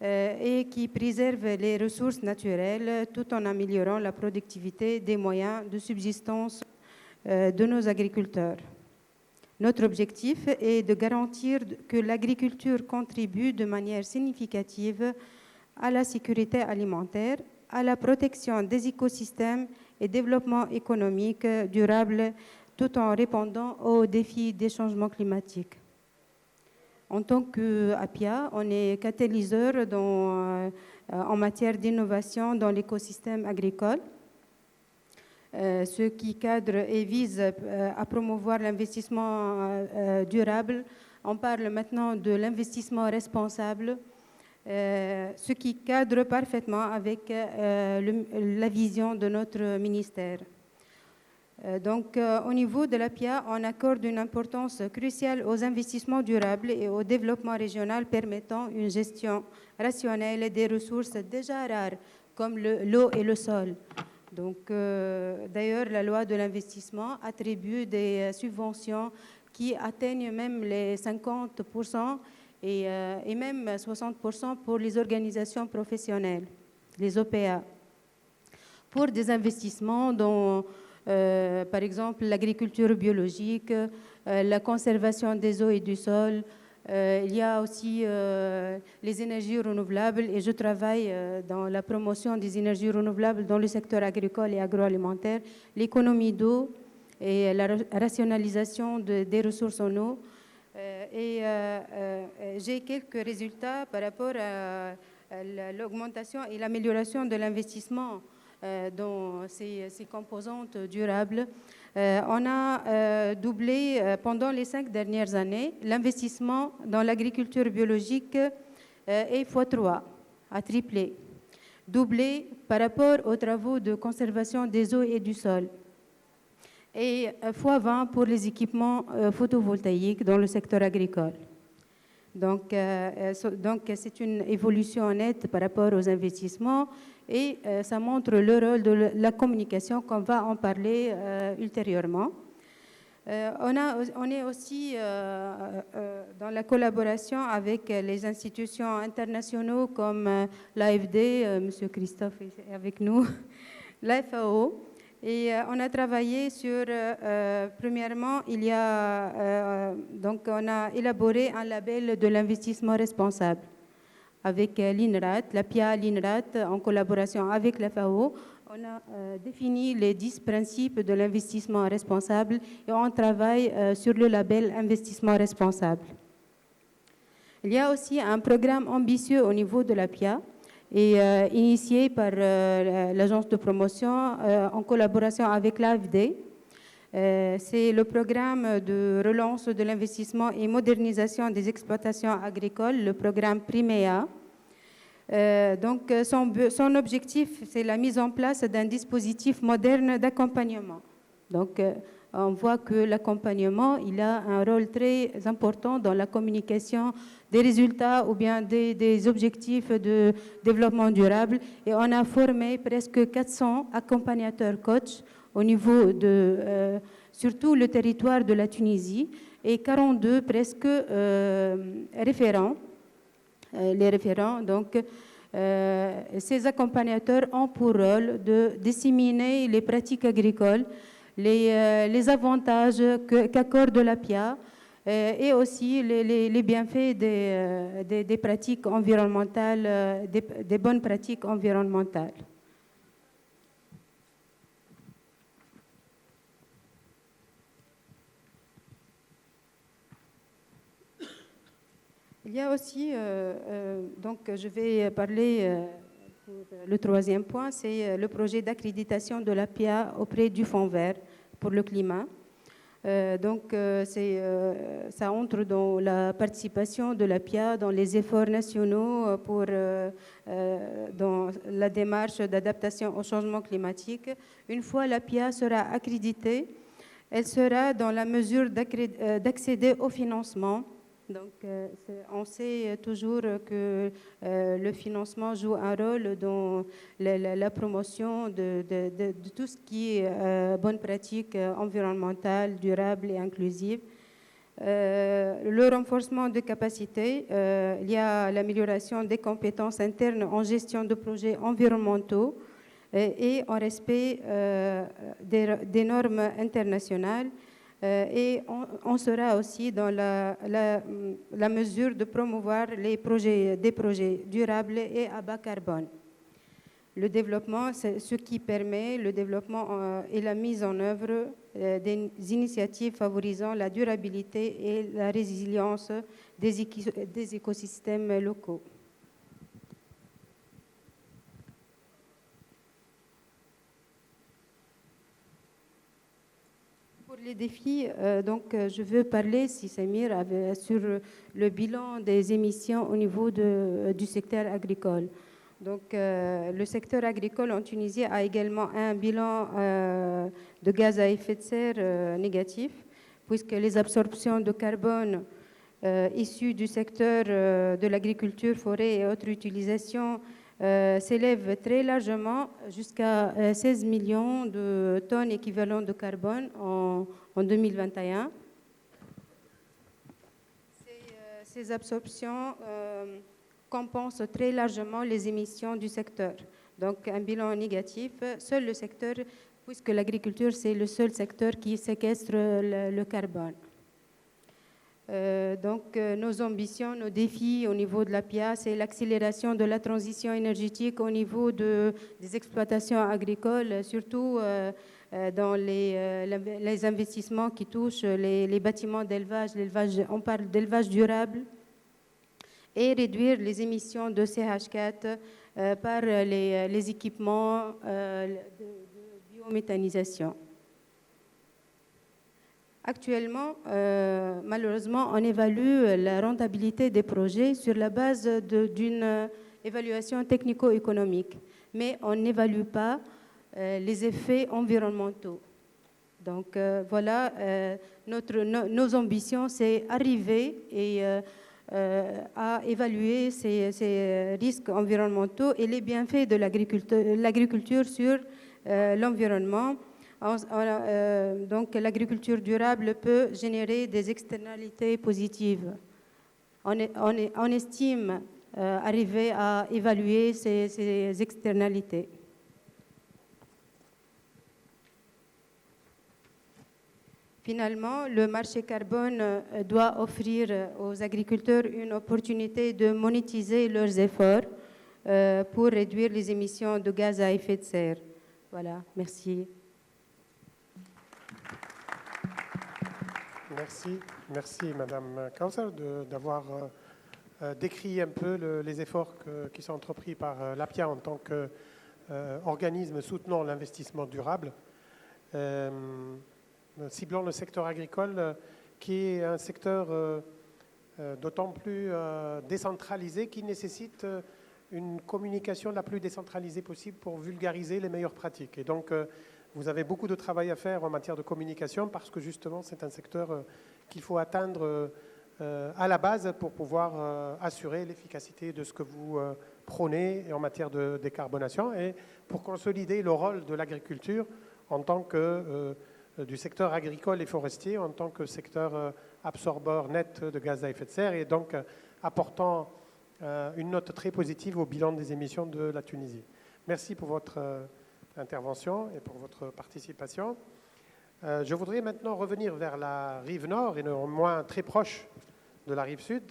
et qui préservent les ressources naturelles tout en améliorant la productivité des moyens de subsistance de nos agriculteurs. Notre objectif est de garantir que l'agriculture contribue de manière significative à la sécurité alimentaire, à la protection des écosystèmes et développement économique durable, tout en répondant aux défis des changements climatiques. En tant qu'APIA, on est catalyseur en matière d'innovation dans l'écosystème agricole, ce qui cadre et vise à promouvoir l'investissement durable. On parle maintenant de l'investissement responsable, ce qui cadre parfaitement avec la vision de notre ministère. Au niveau de l'APIA, on accorde une importance cruciale aux investissements durables et au développement régional permettant une gestion rationnelle des ressources déjà rares, comme l'eau et le sol. D'ailleurs, la loi de l'investissement attribue des subventions qui atteignent même les 50% et même 60% pour les organisations professionnelles, les OPA. pour des investissements dans, par exemple, l'agriculture biologique, la conservation des eaux et du sol. Il y a aussi les énergies renouvelables et je travaille dans la promotion des énergies renouvelables dans le secteur agricole et agroalimentaire, l'économie d'eau et la rationalisation des ressources en eau. J'ai quelques résultats par rapport à l'augmentation et l'amélioration de l'investissement dans ces composantes durables. On a doublé pendant les 5 dernières années l'investissement dans l'agriculture biologique est x3, a triplé, doublé par rapport aux travaux de conservation des eaux et du sol, et x20 pour les équipements photovoltaïques dans le secteur agricole. Donc c'est une évolution nette par rapport aux investissements et ça montre le rôle de la communication, qu'on va en parler ultérieurement. On est aussi dans la collaboration avec les institutions internationaux comme l'AFD, M. Christophe est avec nous, la FAO. Et on a travaillé sur, premièrement, on a élaboré un label de l'investissement responsable avec l'INRAT, la PIA l'INRAT, en collaboration avec la FAO. On a défini les 10 principes de l'investissement responsable et on travaille sur le label investissement responsable. Il y a aussi un programme ambitieux au niveau de la PIA et initié par l'agence de promotion en collaboration avec l'AFD. C'est le programme de relance de l'investissement et modernisation des exploitations agricoles, le programme Primea. Donc, son objectif, c'est la mise en place d'un dispositif moderne d'accompagnement. Donc, on voit que l'accompagnement, il a un rôle très important dans la communication des résultats ou bien des objectifs de développement durable. Et on a formé presque 400 accompagnateurs coachs au niveau de surtout le territoire de la Tunisie et 42 presque référents. Les référents, donc, ces accompagnateurs ont pour rôle de disséminer les pratiques agricoles, les avantages qu'accorde la PIA et aussi les bienfaits des pratiques environnementales, des bonnes pratiques environnementales. Il y a aussi, donc je vais parler pour le 3e point, c'est le projet d'accréditation de la PIA auprès du Fonds vert pour le climat. Ça entre dans la participation de la PIA dans les efforts nationaux dans la démarche d'adaptation au changement climatique. Une fois la PIA sera accréditée, elle sera dans la mesure d'accéder au financement. Donc, on sait toujours que le financement joue un rôle dans la promotion de tout ce qui est bonne pratique environnementale, durable et inclusive. Le renforcement de capacités, il y a l'amélioration des compétences internes en gestion de projets environnementaux et en respect des normes internationales. Et on sera aussi dans la mesure de promouvoir des projets durables et à bas carbone. Le développement, c'est ce qui permet le développement et la mise en œuvre des initiatives favorisant la durabilité et la résilience des écosystèmes locaux. Les défis, donc je veux parler, si Samir, sur le bilan des émissions au niveau du secteur agricole. Donc le secteur agricole en Tunisie a également un bilan de gaz à effet de serre négatif, puisque les absorptions de carbone issues du secteur de l'agriculture, forêt et autres utilisations s'élève très largement jusqu'à 16 millions de tonnes équivalent de carbone en 2021. Ces absorptions compensent très largement les émissions du secteur. Donc un bilan négatif, seul le secteur, puisque l'agriculture c'est le seul secteur qui séquestre le carbone. Nos ambitions, nos défis au niveau de l'APIA, c'est l'accélération de la transition énergétique au niveau des exploitations agricoles, surtout dans les investissements qui touchent les bâtiments d'élevage. On parle d'élevage durable et réduire les émissions de CH4 par les équipements de biométhanisation. Actuellement, malheureusement, on évalue la rentabilité des projets sur la base d'une évaluation technico-économique, mais on n'évalue pas les effets environnementaux. Donc voilà, nos ambitions, c'est arriver à évaluer ces risques environnementaux et les bienfaits de l'agriculture sur l'environnement. Donc l'agriculture durable peut générer des externalités positives. On estime arriver à évaluer ces externalités. Finalement, le marché carbone doit offrir aux agriculteurs une opportunité de monétiser leurs efforts pour réduire les émissions de gaz à effet de serre. Voilà, merci. Merci Madame Kauser d'avoir décrit un peu les efforts qui sont entrepris par l'APIA en tant qu'organisme soutenant l'investissement durable, ciblant le secteur agricole qui est un secteur d'autant plus décentralisé qui nécessite une communication la plus décentralisée possible pour vulgariser les meilleures pratiques. Et donc, vous avez beaucoup de travail à faire en matière de communication parce que justement, c'est un secteur qu'il faut atteindre à la base pour pouvoir assurer l'efficacité de ce que vous prônez en matière de décarbonation et pour consolider le rôle de l'agriculture en tant que du secteur agricole et forestier, en tant que secteur absorbeur net de gaz à effet de serre et donc apportant une note très positive au bilan des émissions de la Tunisie. Merci pour votre intervention et pour votre participation. Je voudrais maintenant revenir vers la rive nord et néanmoins très proche de la rive sud,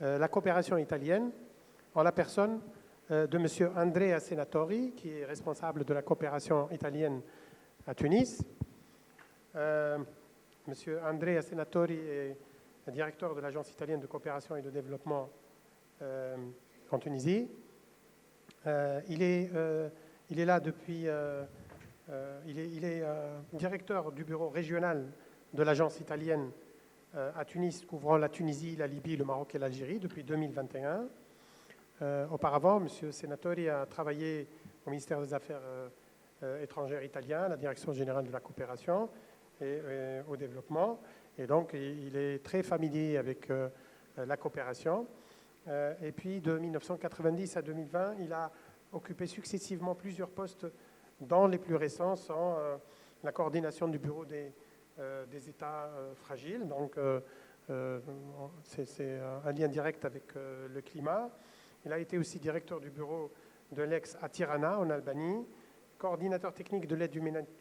la coopération italienne, en la personne de M. Andrea Senatori, qui est responsable de la coopération italienne à Tunis. M. Andrea Senatori est directeur de l'Agence italienne de coopération et de développement en Tunisie. Il est là depuis... il est directeur du bureau régional de l'agence italienne à Tunis, couvrant la Tunisie, la Libye, le Maroc et l'Algérie depuis 2021. Auparavant, M. Senatori a travaillé au ministère des Affaires étrangères italien, à la Direction générale de la coopération et au développement. Et donc, il est très familier avec la coopération. Et puis, de 1990 à 2020, il a occupé successivement plusieurs postes dans les plus récents sont la coordination du bureau des États fragiles. Donc, c'est un lien direct avec le climat. Il a été aussi directeur du bureau de l'Ex à Tirana, en Albanie, coordinateur technique de l'aide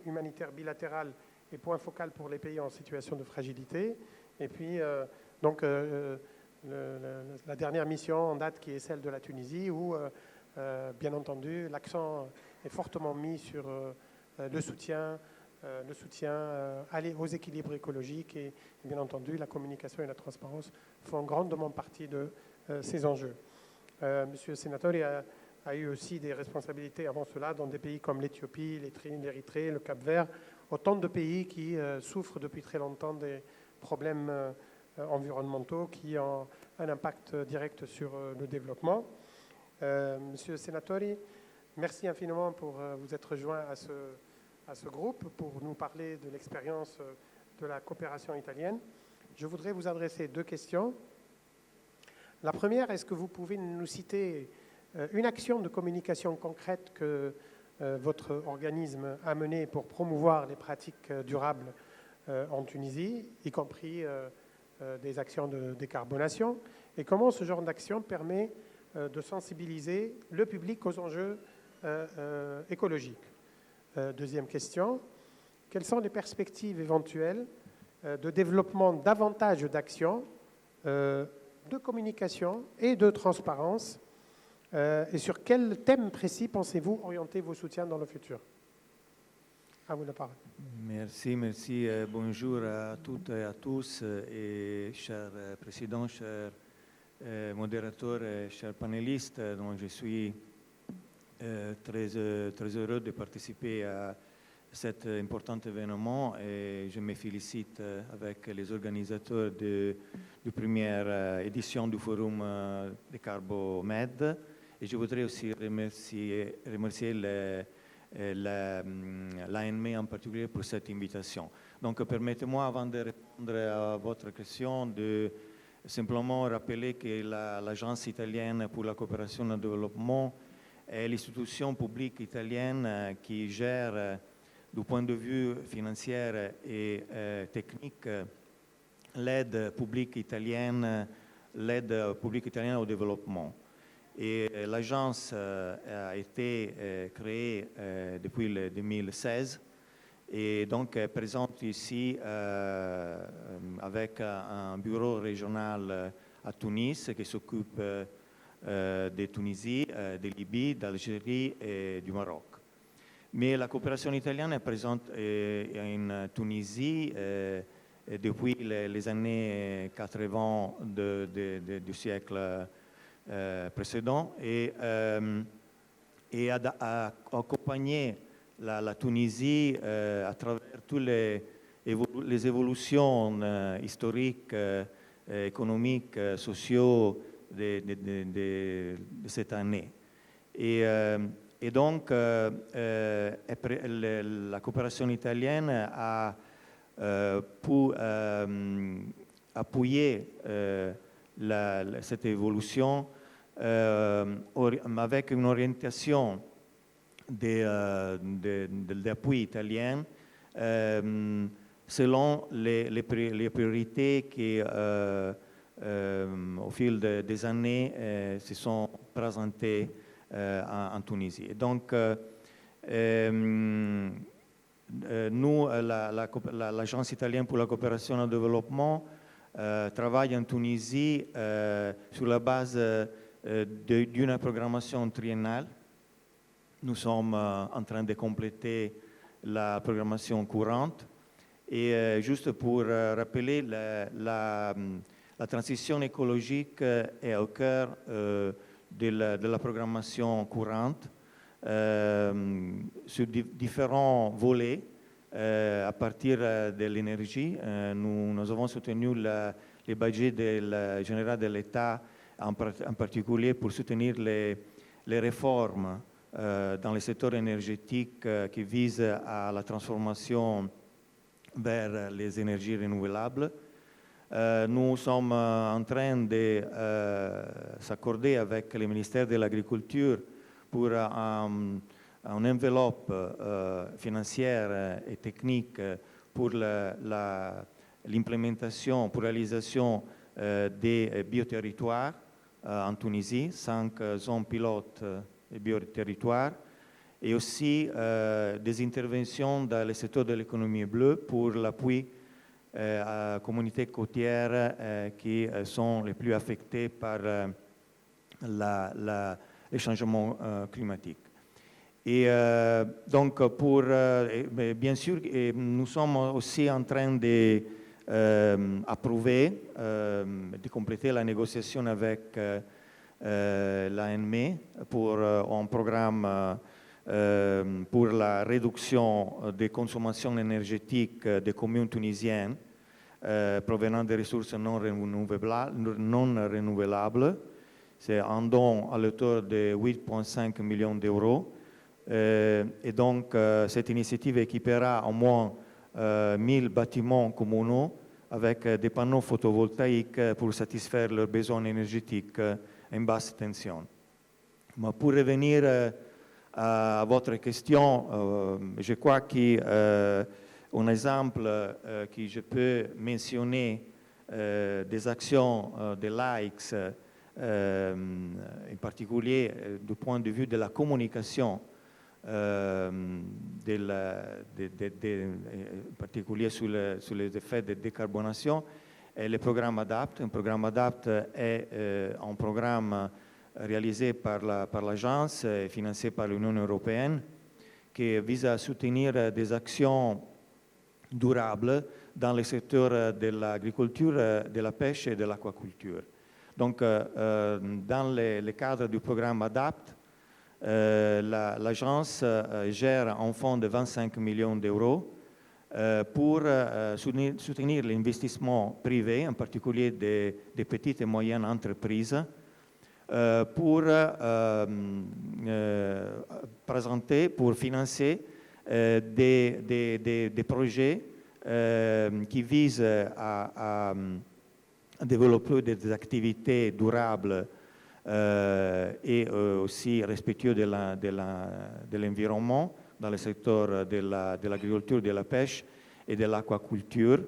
humanitaire bilatérale et point focal pour les pays en situation de fragilité. Et puis, la dernière mission en date qui est celle de la Tunisie, où, bien entendu, l'accent est fortement mis sur le soutien aux équilibres écologiques et, bien entendu, la communication et la transparence font grandement partie de ces enjeux. Monsieur Senatori a eu aussi des responsabilités avant cela dans des pays comme l'Éthiopie, l'Érythrée, le Cap-Vert, autant de pays qui souffrent depuis très longtemps des problèmes environnementaux qui ont un impact direct sur le développement. Monsieur Senatori, merci infiniment pour vous être joint à ce groupe pour nous parler de l'expérience de la coopération italienne. Je voudrais vous adresser deux questions. La première, est-ce que vous pouvez nous citer une action de communication concrète que votre organisme a menée pour promouvoir les pratiques durables en Tunisie, y compris des actions de décarbonation, et comment ce genre d'action permet de sensibiliser le public aux enjeux écologique. Deuxième question, quelles sont les perspectives éventuelles de développement davantage d'actions, de communication et de transparence, et sur quel thème précis pensez-vous orienter vos soutiens dans le futur? À vous la parole. Merci. Bonjour à toutes et à tous, et cher président, cher modérateur, et chers panélistes, dont je suis très heureux de participer à cet important événement, et je me félicite avec les organisateurs de la première édition du Forum de Carbomed, et je voudrais aussi remercier l'ANME en particulier pour cette invitation. Donc permettez-moi, avant de répondre à votre question, de simplement rappeler que l'Agence italienne pour la coopération et le développement est l'institution publique italienne qui gère, du point de vue financier et technique, l'aide publique italienne au développement. Et l'agence a été créée depuis le 2016 et donc est présente ici avec un bureau régional à Tunis qui s'occupe de Tunisie, de Libye, d'Algérie et du Maroc. Mais la coopération italienne est présente en Tunisie depuis les années 80 du siècle précédent et a accompagné la Tunisie à travers toutes les évolutions historiques, économiques, sociaux de cette année. Et donc, la coopération italienne a pu appuyer cette évolution avec une orientation d'appui italien selon les priorités qui, au fil des années, se sont présentées en Tunisie. Et donc, nous, l'Agence italienne pour la coopération et le développement, travaille en Tunisie sur la base d'une programmation triennale. Nous sommes en train de compléter la programmation courante. Et juste pour rappeler, la transition écologique est au cœur de la programmation courante sur différents volets. À partir de l'énergie, nous avons soutenu les budgets généraux de l'État, en particulier pour soutenir les réformes dans le secteur énergétique qui visent à la transformation vers les énergies renouvelables. Nous sommes en train de s'accorder avec le ministère de l'Agriculture pour une enveloppe financière et technique pour l'implémentation, pour la réalisation des bioterritoires en Tunisie, 5 zones pilotes de bioterritoires, et aussi des interventions dans le secteur de l'économie bleue pour l'appui à communautés côtières qui sont les plus affectées par les changements climatiques. Et donc, bien sûr, nous sommes aussi en train d'approuver, de compléter la négociation avec l'ANME pour un programme pour la réduction des consommations énergétiques des communes tunisiennes provenant des ressources non renouvelables. C'est un don à l'auteur de 8,5 millions d'euros. Et donc, cette initiative équipera au moins 1000 bâtiments communaux avec des panneaux photovoltaïques pour satisfaire leurs besoins énergétiques en basse tension. Mais pour revenir à votre question, je crois qu'un exemple que je peux mentionner des actions de l'AIX, en particulier du point de vue de la communication en particulier sur les effets de décarbonation, est le programme ADAPT. Un programme ADAPT est un programme réalisé par l'agence et financé par l'Union européenne qui vise à soutenir des actions durables dans les secteurs de l'agriculture, de la pêche et de l'aquaculture. Donc, dans le cadre du programme ADAPT, l'agence gère un fonds de 25 millions d'euros pour soutenir l'investissement privé, en particulier des petites et moyennes entreprises, pour présenter, pour financer des projets qui visent à développer des activités durables et aussi respectueux de l'environnement dans le secteur de l'agriculture, de la pêche et de l'aquaculture.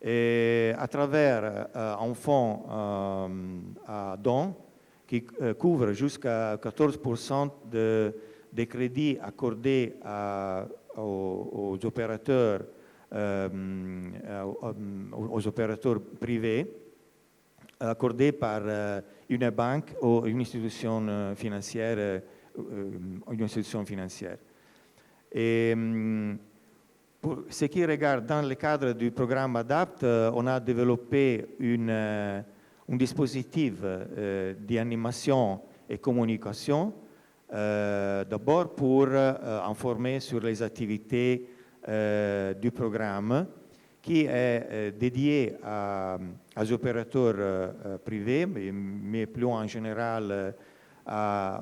Et à travers un fonds à dons qui couvre jusqu'à 14% des crédits accordés aux opérateurs privés, accordés par une banque ou une institution financière. Et pour ce qui regarde dans le cadre du programme ADAPT, on a développé un dispositif d'animation et communication, d'abord pour informer sur les activités du programme qui est dédié aux opérateurs privés, mais plus en général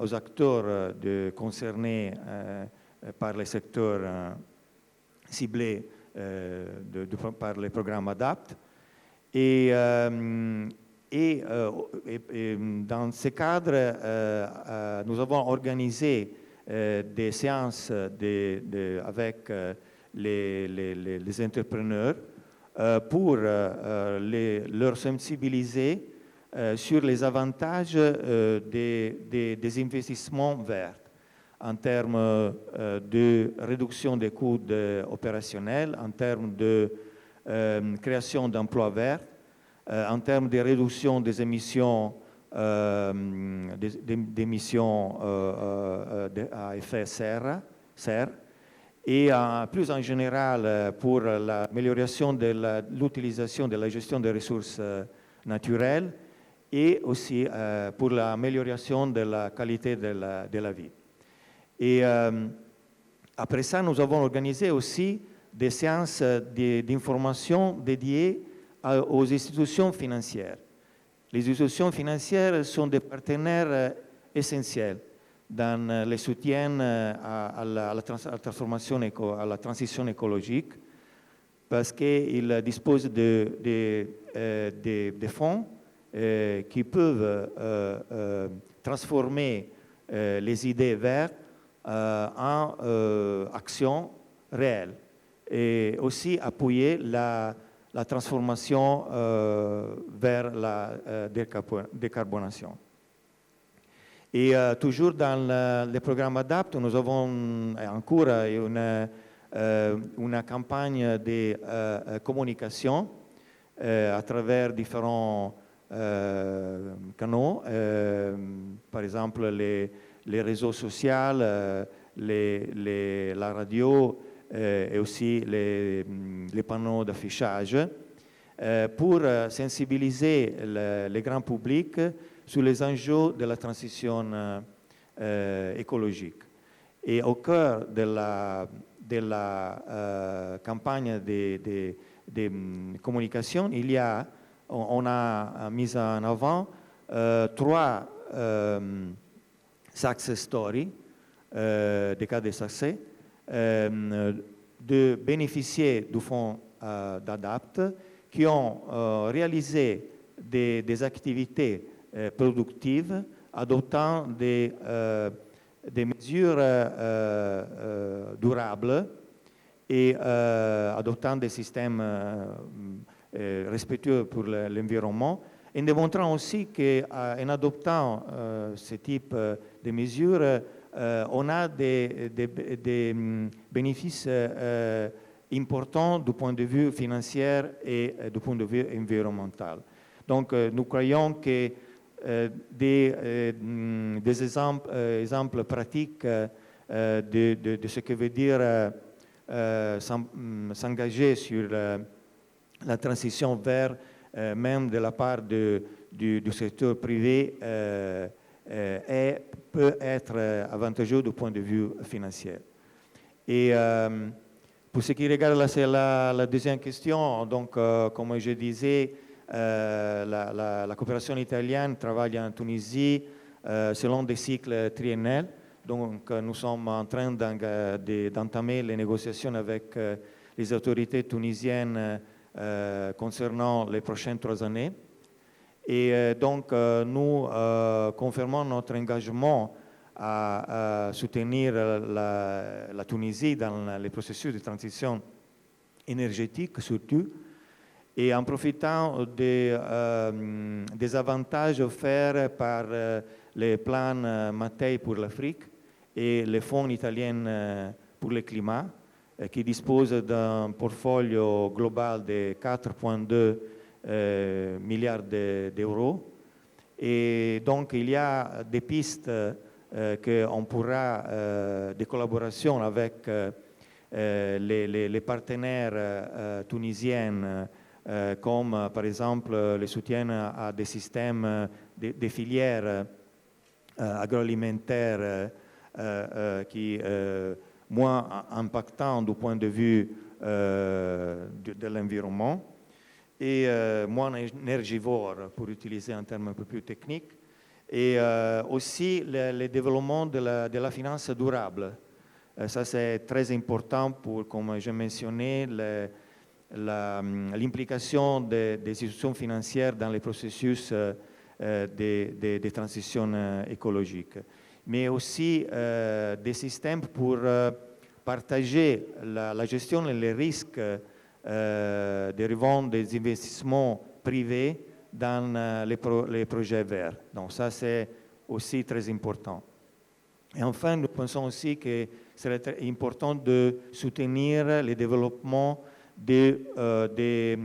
aux acteurs concernés par les secteurs ciblés par le programme ADAPT. Et dans ce cadre, nous avons organisé des séances avec les entrepreneurs pour leur sensibiliser sur les avantages des investissements verts en termes de réduction des coûts opérationnels, en termes de création d'emplois verts, en termes de réduction des émissions à effet serre, et plus en général pour l'amélioration de l'utilisation de la gestion des ressources naturelles et aussi pour l'amélioration de la qualité de la vie. Et après ça, nous avons organisé aussi des séances d'information dédiées aux institutions financières. Les institutions financières sont des partenaires essentiels dans le soutien à la transformation, à la transition écologique, parce qu'ils disposent de fonds qui peuvent transformer les idées vertes en actions réelles et aussi appuyer la transformation vers la décarbonation. Et toujours dans le programme ADAPT, nous avons en cours une campagne de communication à travers différents canaux, par exemple les réseaux sociaux, la radio et aussi les panneaux d'affichage pour sensibiliser le grand public sur les enjeux de la transition écologique. Et au cœur de la campagne de communication, on a mis en avant 3 success stories, des cas de succès, de bénéficiaires du fonds d'ADAPT qui ont réalisé des activités productives, adoptant des mesures durables et adoptant des systèmes respectueux pour l'environnement, et démontrant aussi qu'en adoptant ce type de mesures, on a des bénéfices importants du point de vue financier et du point de vue environnemental. Donc, nous croyons que des exemples pratiques de ce que veut dire s'engager sur la transition vers, même de la part du secteur privé, peut être avantageux du point de vue financier. Et pour ce qui regarde la deuxième question, donc, comme je disais, la coopération italienne travaille en Tunisie selon des cycles triennals. Donc, nous sommes en train d'entamer les négociations avec les autorités tunisiennes concernant les prochaines 3 années. Et donc, nous confirmons notre engagement à soutenir la Tunisie dans les processus de transition énergétique, surtout, et en profitant des avantages offerts par les plans Mattei pour l'Afrique et les fonds italiens pour le climat, qui disposent d'un portfolio global de 4,2 milliards d'euros. Et donc, il y a des pistes qu'on pourra, des collaborations avec les partenaires tunisiens, comme par exemple le soutien à des systèmes, des filières agroalimentaires qui moins impactants du point de vue de l'environnement et moins énergivores, pour utiliser un terme un peu plus technique, et aussi le développement de la finance durable. Ça, c'est très important pour, comme j'ai mentionné, l'implication des institutions financières dans les processus de transition écologique, mais aussi des systèmes pour partager la gestion et les risques dérivant des investissements privés dans les projets verts. Donc ça, c'est aussi très important. Et enfin, nous pensons aussi que c'est important de soutenir le développement des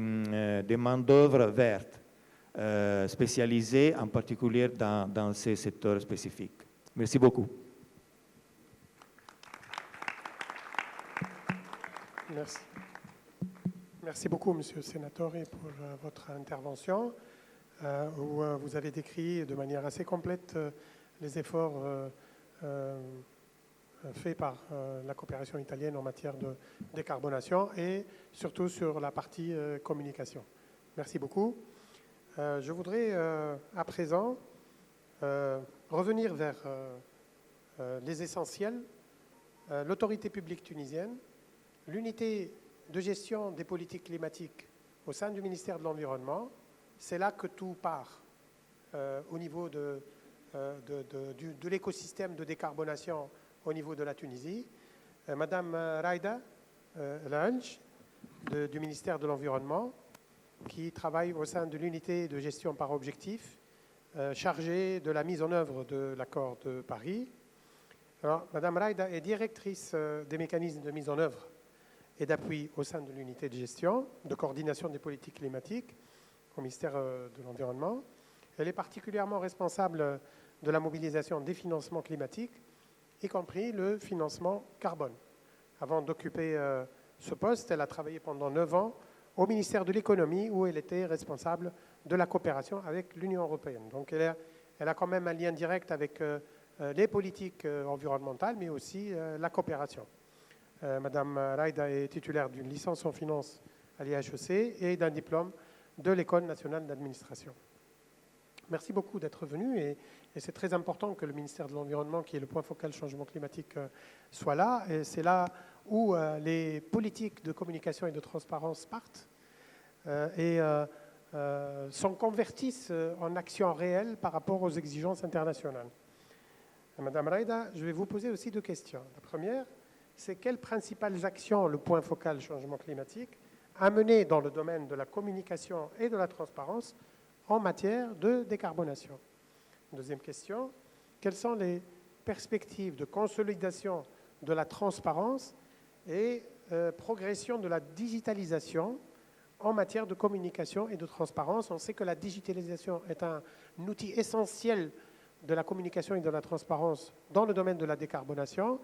main-d'œuvre vertes, spécialisées en particulier dans ces secteurs spécifiques. Merci beaucoup. Merci. Merci beaucoup, Monsieur le Sénateur, pour votre intervention, où vous avez décrit de manière assez complète les efforts faits par la coopération italienne en matière de décarbonation et surtout sur la partie communication. Merci beaucoup. Je voudrais à présent revenir vers les essentiels. L'autorité publique tunisienne, l'unité de gestion des politiques climatiques au sein du ministère de l'Environnement, c'est là que tout part au niveau de l'écosystème de décarbonation au niveau de la Tunisie. Madame Raïda Lange, du ministère de l'Environnement, qui travaille au sein de l'unité de gestion par objectif, chargée de la mise en œuvre de l'accord de Paris. Alors, Madame Raïda est directrice des mécanismes de mise en œuvre et d'appui au sein de l'unité de gestion, de coordination des politiques climatiques au ministère de l'Environnement. Elle est particulièrement responsable de la mobilisation des financements climatiques, y compris le financement carbone. Avant d'occuper ce poste, elle a travaillé pendant 9 ans au ministère de l'économie, où elle était responsable de la coopération avec l'Union européenne. Donc elle a quand même un lien direct avec les politiques environnementales, mais aussi la coopération. Madame Raïda est titulaire d'une licence en finance à l'IHEC et d'un diplôme de l'École nationale d'administration. Merci beaucoup d'être venu et c'est très important que le ministère de l'Environnement, qui est le point focal changement climatique, soit là. Et c'est là où les politiques de communication et de transparence partent et s'en convertissent en actions réelles par rapport aux exigences internationales. Madame Raïda, je vais vous poser aussi 2 questions. La première, c'est quelles principales actions le point focal changement climatique a menées dans le domaine de la communication et de la transparence en matière de décarbonation. Deuxième question, quelles sont les perspective de consolidation de la transparence et progression de la digitalisation en matière de communication et de transparence. On sait que la digitalisation est un outil essentiel de la communication et de la transparence dans le domaine de la décarbonation.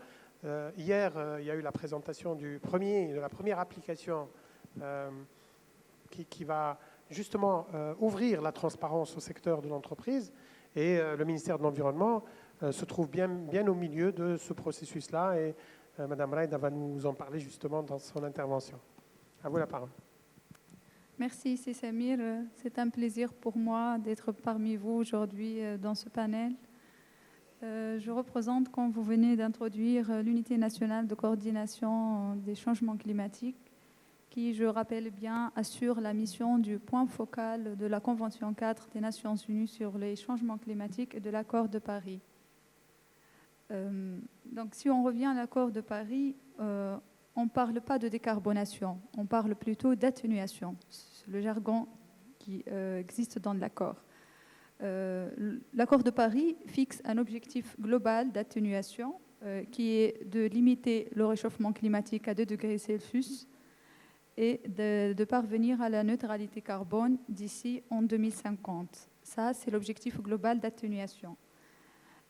Hier, il y a eu la présentation de la première application qui va justement ouvrir la transparence au secteur de l'entreprise. Et le ministère de l'Environnement se trouve bien au milieu de ce processus-là. Et Madame Raïda va nous en parler justement dans son intervention. À vous la parole. Merci, c'est Samir. C'est un plaisir pour moi d'être parmi vous aujourd'hui dans ce panel. Je représente, comme vous venez d'introduire, l'Unité nationale de coordination des changements climatiques qui, je rappelle bien, assure la mission du point focal de la Convention 4 des Nations Unies sur les changements climatiques et de l'accord de Paris. Donc, si on revient à l'accord de Paris, on ne parle pas de décarbonation, on parle plutôt d'atténuation. C'est le jargon qui existe dans l'accord. L'accord de Paris fixe un objectif global d'atténuation qui est de limiter le réchauffement climatique à 2 degrés Celsius et de parvenir à la neutralité carbone d'ici en 2050. Ça, c'est l'objectif global d'atténuation.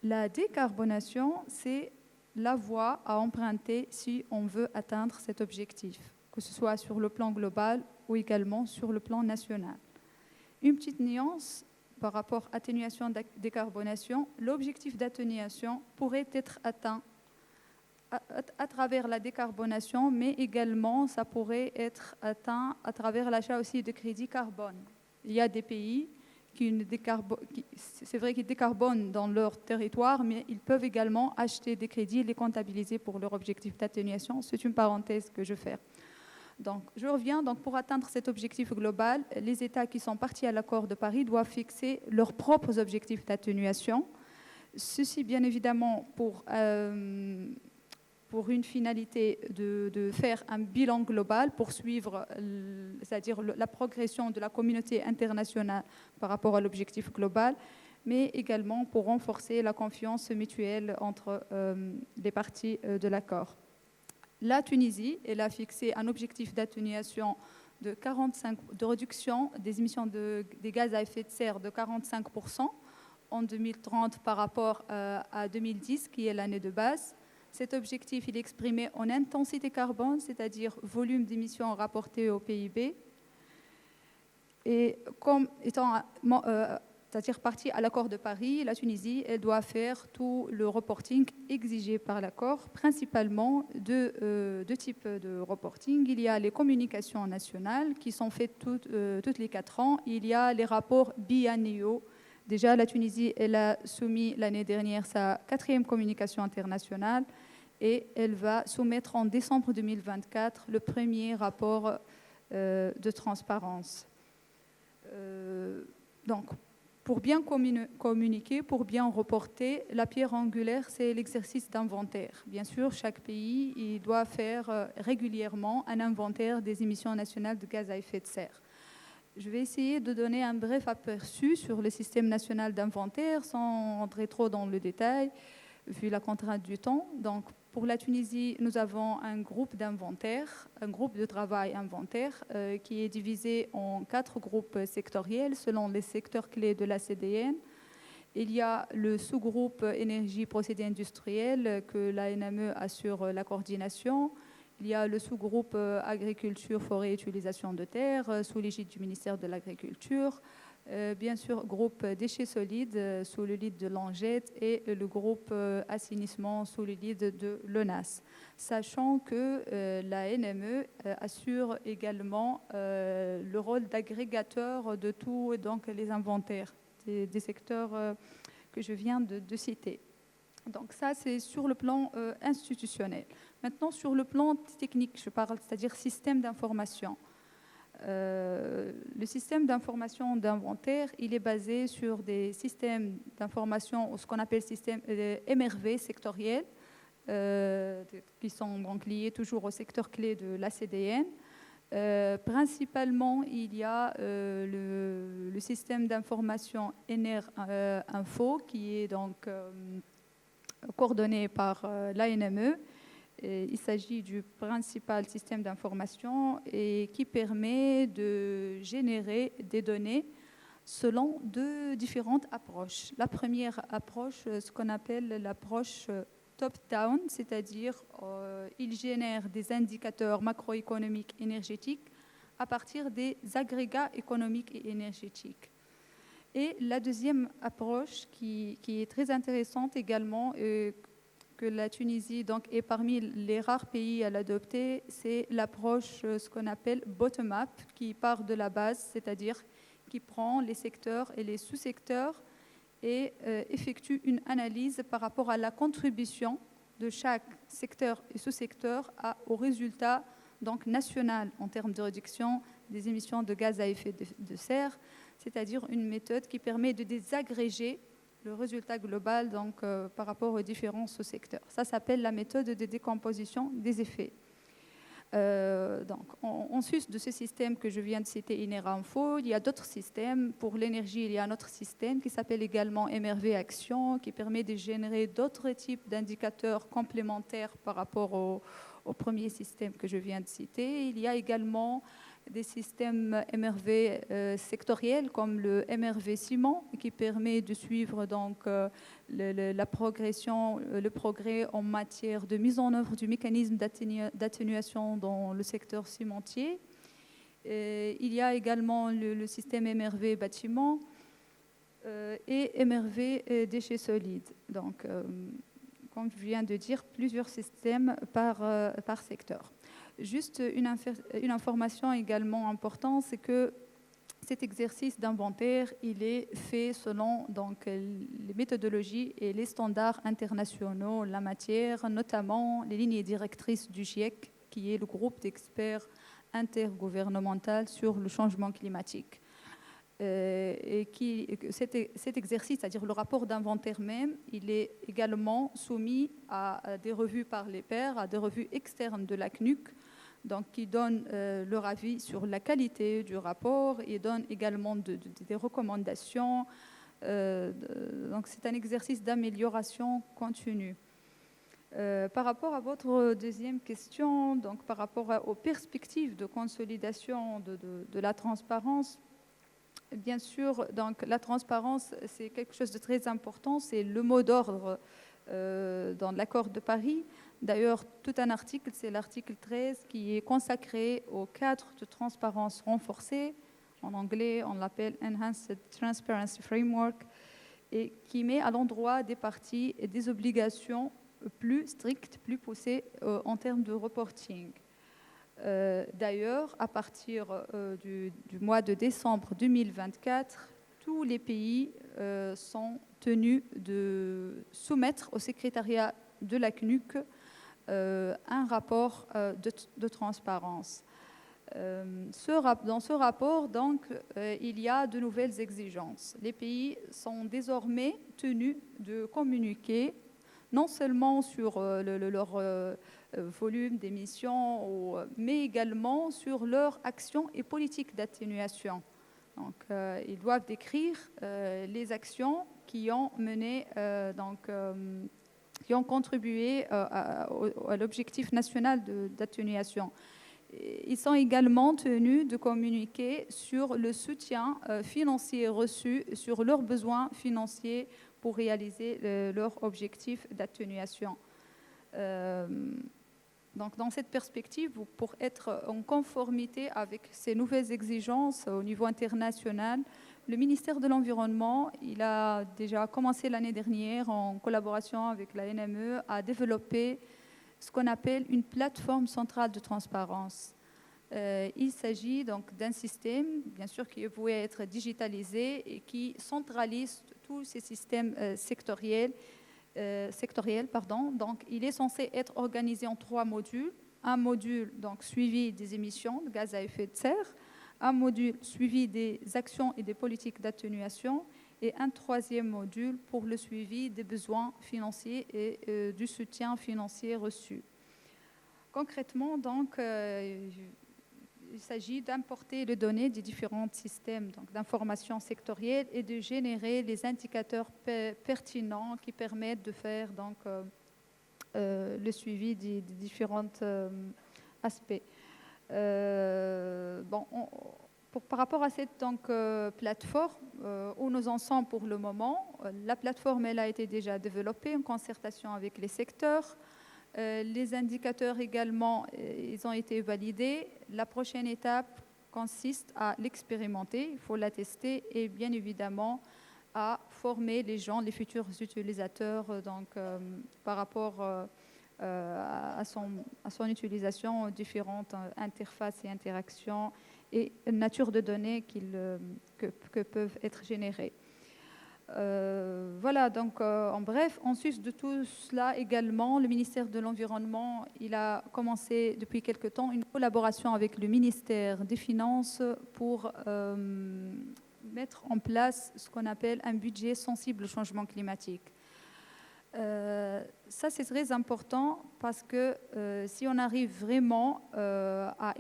La décarbonation, c'est la voie à emprunter si on veut atteindre cet objectif, que ce soit sur le plan global ou également sur le plan national. Une petite nuance par rapport à atténuation décarbonation, l'objectif d'atténuation pourrait être atteint à travers la décarbonation, mais également ça pourrait être atteint à travers l'achat aussi de crédits carbone. Il y a des pays c'est vrai qu'ils décarbonent dans leur territoire, mais ils peuvent également acheter des crédits et les comptabiliser pour leur objectif d'atténuation. C'est une parenthèse que je fais. Donc, je reviens. Donc, pour atteindre cet objectif global, les États qui sont partis à l'accord de Paris doivent fixer leurs propres objectifs d'atténuation. Ceci, bien évidemment, pour une finalité de faire un bilan global pour suivre, c'est-à-dire la progression de la communauté internationale par rapport à l'objectif global, mais également pour renforcer la confiance mutuelle entre les parties de l'accord. La Tunisie, elle a fixé un objectif d'atténuation de réduction des émissions des gaz à effet de serre de 45% en 2030 par rapport à 2010, qui est l'année de base. Cet objectif, il est exprimé en intensité carbone, c'est-à-dire volume d'émissions rapportées au PIB. Et comme étant c'est-à-dire partie à l'accord de Paris, la Tunisie, elle doit faire tout le reporting exigé par l'accord, principalement deux types de reporting. Il y a les communications nationales qui sont faites toutes les 4 ans. Il y a les rapports biannuels. Déjà, la Tunisie, elle a soumis l'année dernière sa 4e communication internationale et elle va soumettre en décembre 2024 le premier rapport de transparence. Donc, pour bien communiquer, pour bien reporter, la pierre angulaire, c'est l'exercice d'inventaire. Bien sûr, chaque pays il doit faire régulièrement un inventaire des émissions nationales de gaz à effet de serre. Je vais essayer de donner un bref aperçu sur le système national d'inventaire sans entrer trop dans le détail, vu la contrainte du temps. Donc, pour la Tunisie, nous avons un groupe d'inventaire, un groupe de travail inventaire qui est divisé en 4 groupes sectoriels selon les secteurs clés de la CDN. Il y a le sous-groupe énergie procédés industriels que la NME assure la coordination. Il y a le sous-groupe agriculture, forêt et utilisation de terre sous l'égide du ministère de l'Agriculture. Bien sûr, groupe déchets solides sous le lead de l'ANGET et le groupe assainissement sous le lead de l'ONAS. Sachant que la NME assure également le rôle d'agrégateur de tous donc, les inventaires des secteurs que je viens de citer. Donc ça, c'est sur le plan institutionnel. Maintenant, sur le plan technique, je parle, c'est-à-dire système d'information. Le système d'information d'inventaire, il est basé sur des systèmes d'information, ce qu'on appelle système MRV sectoriel, qui sont donc liés toujours au secteur clé de la CDN. Principalement, il y a le système d'information NR Info, qui est donc coordonné par l'ANME. Il s'agit du principal système d'information et qui permet de générer des données selon deux différentes approches. La première approche, ce qu'on appelle l'approche top-down, c'est-à-dire il génère des indicateurs macroéconomiques énergétiques à partir des agrégats économiques et énergétiques. Et la deuxième approche qui est très intéressante également, que la Tunisie donc, est parmi les rares pays à l'adopter, c'est l'approche, ce qu'on appelle bottom-up, qui part de la base, c'est-à-dire qui prend les secteurs et les sous-secteurs et effectue une analyse par rapport à la contribution de chaque secteur et sous-secteur au résultat donc, national en termes de réduction des émissions de gaz à effet de serre, c'est-à-dire une méthode qui permet de désagréger le résultat global donc, par rapport aux différents sous-secteurs. Ça s'appelle la méthode de décomposition des effets. Donc, en sus de ce système que je viens de citer, Inera Info, il y a d'autres systèmes. Pour l'énergie, il y a un autre système qui s'appelle également MRV Action, qui permet de générer d'autres types d'indicateurs complémentaires par rapport au premier système que je viens de citer. Il y a également des systèmes MRV sectoriels comme le MRV Ciment qui permet de suivre donc, la progression, le progrès en matière de mise en œuvre du mécanisme d'atténuation dans le secteur cimentier. Il y a également le système MRV Bâtiment et MRV Déchets solides. Donc, comme je viens de dire, plusieurs systèmes par secteur. Juste une information également importante, c'est que cet exercice d'inventaire, il est fait selon donc, les méthodologies et les standards internationaux en la matière, notamment les lignes directrices du GIEC, qui est le groupe d'experts intergouvernemental sur le changement climatique. Et cet exercice, c'est-à-dire le rapport d'inventaire même, il est également soumis à des revues par les pairs, à des revues externes de la CNUC, donc qui donnent leur avis sur la qualité du rapport et donnent également des recommandations. Donc c'est un exercice d'amélioration continue. Par rapport à votre deuxième question, donc par rapport aux perspectives de consolidation de la transparence, bien sûr, donc la transparence, c'est quelque chose de très important, c'est le mot d'ordre dans l'accord de Paris. D'ailleurs, tout un article, c'est l'article 13 qui est consacré au cadre de transparence renforcée. En anglais, on l'appelle Enhanced Transparency Framework et qui met à l'endroit des parties des obligations plus strictes, plus poussées en termes de reporting. D'ailleurs, à partir du mois de décembre 2024, tous les pays sont tenus de soumettre au secrétariat de la CNUC un rapport de transparence. Dans ce rapport, donc, il y a de nouvelles exigences. Les pays sont désormais tenus de communiquer non seulement sur leur volume d'émissions, mais également sur leur action et politique d'atténuation. Donc, ils doivent décrire les actions qui ont mené, qui ont contribué à l'objectif national d'atténuation. Ils sont également tenus de communiquer sur le soutien financier reçu, sur leurs besoins financiers pour réaliser leur objectif d'atténuation. Donc, dans cette perspective, pour être en conformité avec ces nouvelles exigences au niveau international, le ministère de l'Environnement, il a déjà commencé l'année dernière, en collaboration avec la NME, à développer ce qu'on appelle une plateforme centrale de transparence. Il s'agit donc d'un système, bien sûr, qui pouvait être digitalisé et qui centralise tous ces systèmes sectoriels. Donc, il est censé être organisé en 3 modules. Un module donc, suivi des émissions de gaz à effet de serre, un module suivi des actions et des politiques d'atténuation et un 3e module pour le suivi des besoins financiers et du soutien financier reçu. Concrètement, donc, il s'agit d'importer les données des différents systèmes d'information sectorielle et de générer les indicateurs pertinents qui permettent de faire le suivi des différents aspects. Par rapport à cette plateforme, où nous en sommes pour le moment, la plateforme elle a été déjà développée en concertation avec les secteurs. Les indicateurs également, ils ont été validés. La prochaine étape consiste à l'expérimenter, il faut la tester et bien évidemment à former les gens, les futurs utilisateurs par rapport à son utilisation aux différentes interfaces et interactions et nature de données que peuvent être générées. Voilà, donc en bref, en sus de tout cela également, le ministère de l'Environnement, il a commencé depuis quelque temps une collaboration avec le ministère des Finances pour mettre en place ce qu'on appelle un budget sensible au changement climatique. Ça, c'est très important parce que si on arrive vraiment à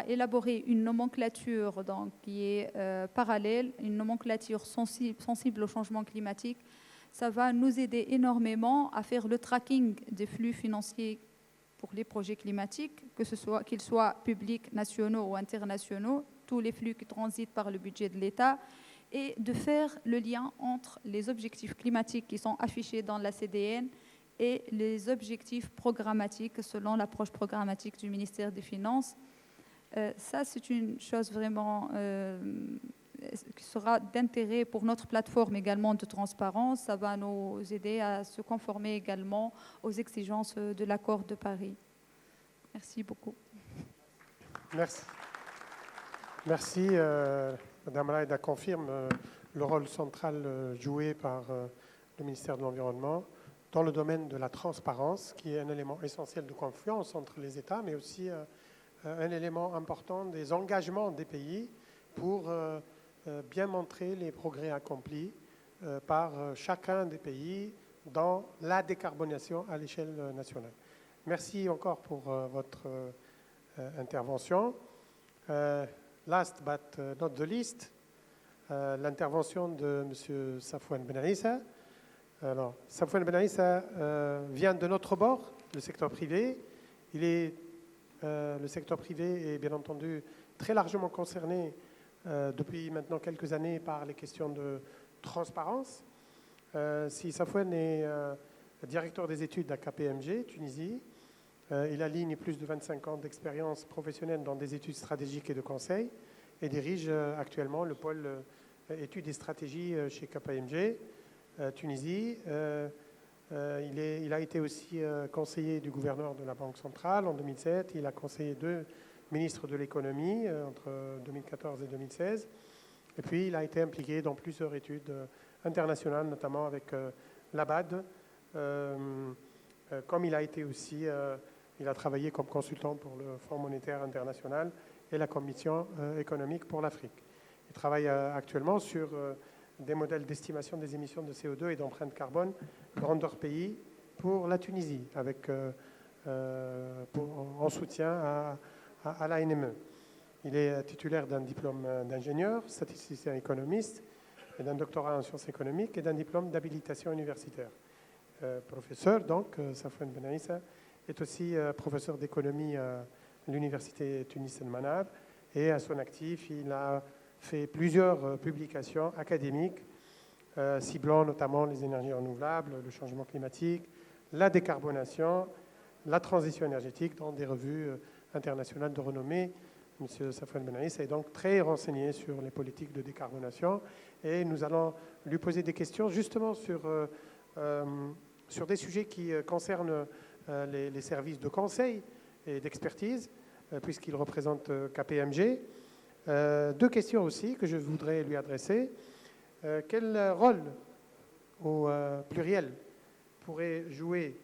élaborer une nomenclature qui est parallèle, une nomenclature sensible au changement climatique, ça va nous aider énormément à faire le tracking des flux financiers pour les projets climatiques, qu'ils soient publics, nationaux ou internationaux, tous les flux qui transitent par le budget de l'État, et de faire le lien entre les objectifs climatiques qui sont affichés dans la CDN et les objectifs programmatiques selon l'approche programmatique du ministère des Finances. Ça, c'est une chose vraiment qui sera d'intérêt pour notre plateforme également de transparence. Ça va nous aider à se conformer également aux exigences de l'accord de Paris. Merci beaucoup. Merci. Merci. Madame Raïda confirme le rôle central joué par le ministère de l'Environnement dans le domaine de la transparence, qui est un élément essentiel de confiance entre les États, mais aussi un élément important des engagements des pays pour bien montrer les progrès accomplis par chacun des pays dans la décarbonation à l'échelle nationale. Merci encore pour votre intervention. Last but not the least, l'intervention de M. Safwan Ben Issa. Alors, Safwan Ben Issa vient de notre bord, le secteur privé. Le secteur privé est bien entendu très largement concerné depuis maintenant quelques années par les questions de transparence. Si Safwan est directeur des études à KPMG, Tunisie, il aligne plus de 25 ans d'expérience professionnelle dans des études stratégiques et de conseil et dirige actuellement le pôle études et stratégies chez KPMG, Tunisie. Il a été aussi conseiller du gouverneur de la Banque centrale en 2007. Il a conseillé 2 ministres de l'économie entre 2014 et 2016. Et puis, il a été impliqué dans plusieurs études internationales, notamment avec l'ABAD, comme il a été aussi... il a travaillé comme consultant pour le Fonds monétaire international et la Commission économique pour l'Afrique. Il travaille actuellement sur des modèles d'estimation des émissions de CO2 et d'empreinte carbone grandeur pays pour la Tunisie, en soutien à l'ANME. Il est titulaire d'un diplôme d'ingénieur, statisticien économiste, et d'un doctorat en sciences économiques et d'un diplôme d'habilitation universitaire. Professeur, donc, Safwan Ben Issa, est aussi professeur d'économie à l'université Tunis El Manab, et à son actif, il a fait plusieurs publications académiques ciblant notamment les énergies renouvelables, le changement climatique, la décarbonation, la transition énergétique dans des revues internationales de renommée. M. Safwan Ben Issa est donc très renseigné sur les politiques de décarbonation et nous allons lui poser des questions justement sur des sujets qui concernent les services de conseil et d'expertise, puisqu'il représente KPMG. 2 questions aussi que je voudrais lui adresser. Quel rôle, au pluriel, pourraient jouer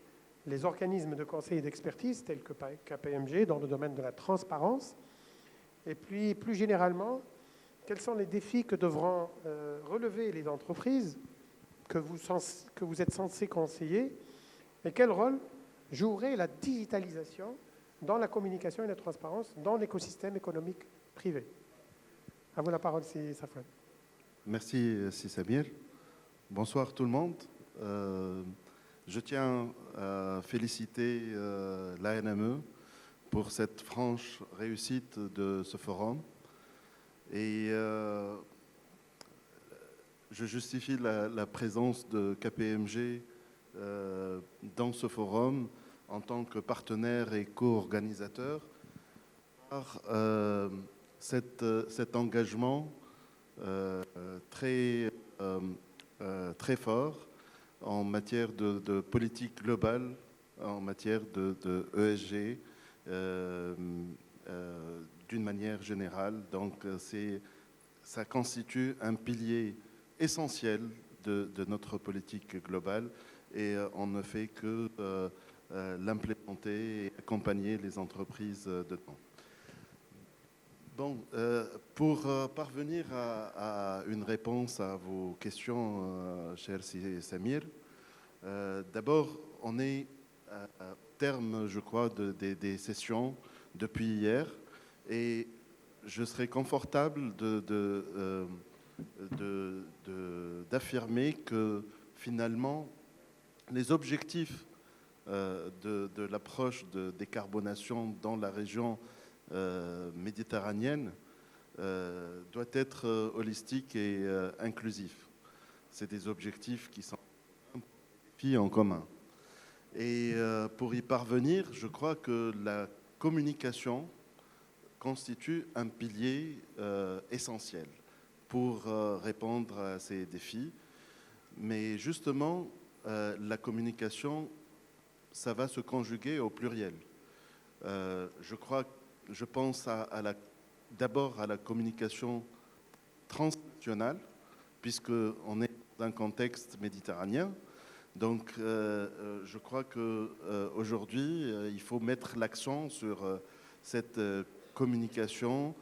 les organismes de conseil et d'expertise tels que KPMG dans le domaine de la transparence? Et puis, plus généralement, quels sont les défis que devront relever les entreprises que vous êtes censés conseiller? Et quel rôle jouerait la digitalisation dans la communication et la transparence dans l'écosystème économique privé. À vous la parole, si Safwan. Merci, Si Samir. Bonsoir tout le monde. Je tiens à féliciter l'ANME pour cette franche réussite de ce forum. Et je justifie la présence de KPMG dans ce forum en tant que partenaire et co-organisateur par cet engagement très fort en matière de politique globale, en matière de ESG, d'une manière générale. Donc, ça constitue un pilier essentiel de notre politique globale et on ne fait que l'implémenter et accompagner les entreprises dedans. Bon, pour parvenir à une réponse à vos questions, cher Samir, d'abord, on est au terme, je crois, des sessions depuis hier et je serais confortable d'affirmer que finalement, les objectifs de l'approche de décarbonation dans la région méditerranéenne doit être holistique et inclusif. C'est des objectifs qui sont en commun. Et pour y parvenir, je crois que la communication constitue un pilier essentiel pour répondre à ces défis. Mais justement, la communication, ça va se conjuguer au pluriel. Je pense d'abord à la communication transnationale, puisqu'on est dans un contexte méditerranéen. Donc, je crois qu'aujourd'hui, il faut mettre l'accent sur cette communication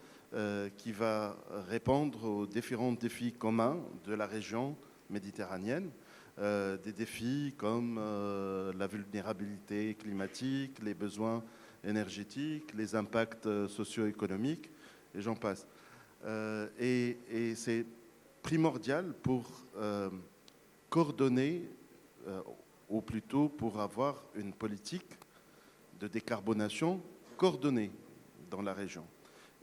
qui va répondre aux différents défis communs de la région méditerranéenne. Des défis comme la vulnérabilité climatique, les besoins énergétiques, les impacts socio-économiques, et j'en passe. Et c'est primordial pour coordonner, ou plutôt pour avoir une politique de décarbonation coordonnée dans la région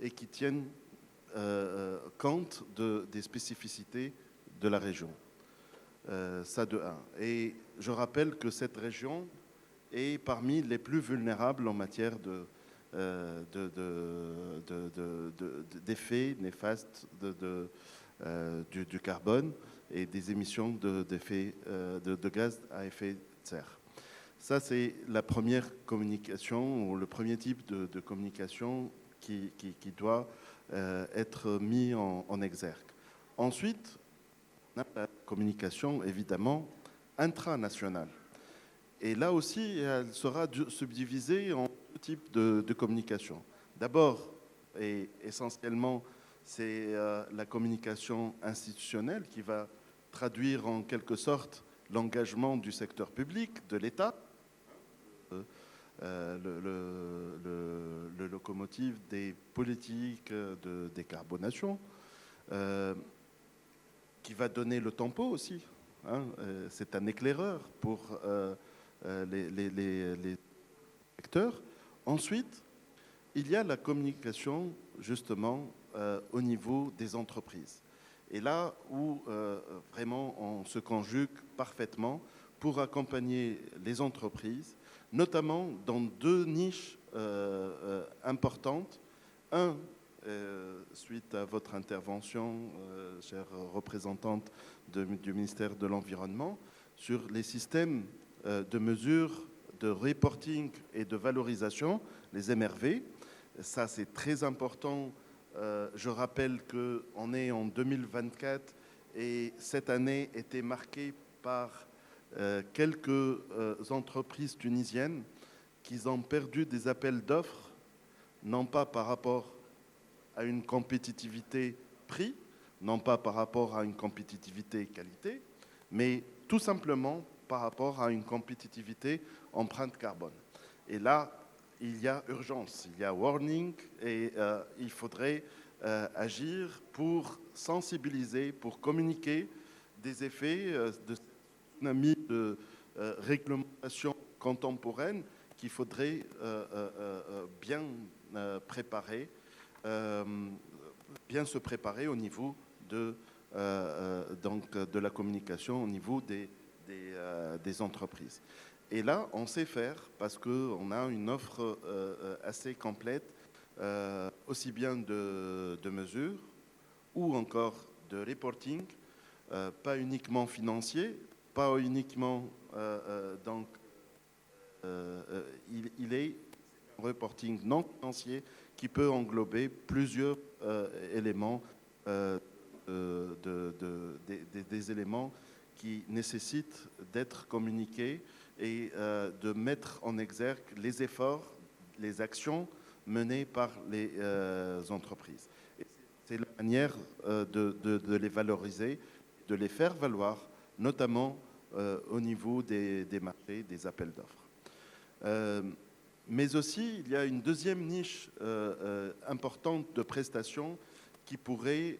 et qui tienne compte des spécificités de la région. Ça de un. Et je rappelle que cette région est parmi les plus vulnérables en matière d'effets néfastes du carbone et des émissions de gaz à effet de serre. Ça, c'est la première communication ou le premier type de communication qui doit être mis en exergue. Ensuite, on a la communication, évidemment, intranationale. Et là aussi, elle sera subdivisée en deux types de communication. D'abord, et essentiellement, c'est la communication institutionnelle qui va traduire en quelque sorte l'engagement du secteur public, de l'État, le locomotive des politiques de décarbonation, qui va donner le tempo aussi. C'est un éclaireur pour les secteurs. Ensuite, il y a la communication justement au niveau des entreprises. Et là où vraiment on se conjugue parfaitement pour accompagner les entreprises, notamment dans deux niches importantes. Un, suite à votre intervention, chère représentante du ministère de l'Environnement, sur les systèmes de mesures de reporting et de valorisation, les MRV. Ça, c'est très important. Je rappelle qu'on est en 2024 et cette année était marquée par quelques entreprises tunisiennes qui ont perdu des appels d'offres, non pas par rapport à une compétitivité prix, non pas par rapport à une compétitivité qualité, mais tout simplement par rapport à une compétitivité empreinte carbone. Et là, il y a urgence, il y a warning et il faudrait agir pour sensibiliser, pour communiquer des effets de tsunami de réglementation contemporaine qu'il faudrait bien préparer, bien se préparer au niveau donc de la communication, au niveau des entreprises. Et là, on sait faire parce qu'on a une offre assez complète, aussi bien de mesures ou encore de reporting, pas uniquement financier, pas uniquement donc il est un reporting non financier qui peut englober plusieurs éléments, des éléments qui nécessitent d'être communiqués et de mettre en exergue les efforts, les actions menées par les entreprises. Et c'est la manière de les valoriser, de les faire valoir, notamment au niveau des marchés, des appels d'offres. Mais aussi, il y a une deuxième niche importante de prestations qui pourrait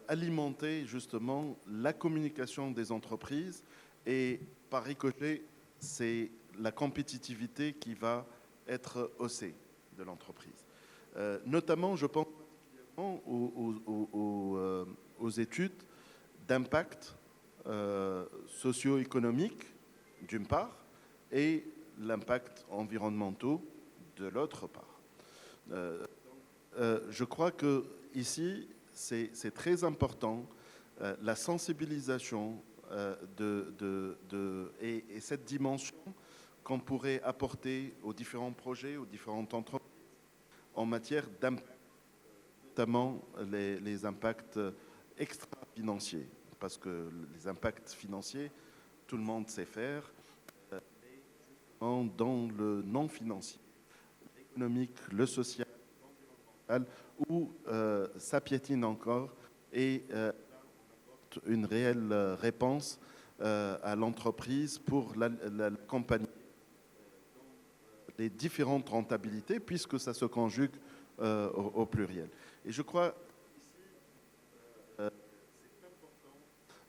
alimenter justement la communication des entreprises et par ricochet, c'est la compétitivité qui va être haussée de l'entreprise. Notamment, je pense aux études d'impact socio-économique d'une part et l'impact environnemental de l'autre part. Je crois que ici, c'est très important la sensibilisation et cette dimension qu'on pourrait apporter aux différents projets, aux différentes entreprises en matière d'impact, notamment les impacts extra-financiers, parce que les impacts financiers, tout le monde sait faire, dans le non-financier, l'économique, le social, où ça piétine encore et une réelle réponse à l'entreprise pour l'accompagner les différentes rentabilités, puisque ça se conjugue au pluriel. Et je crois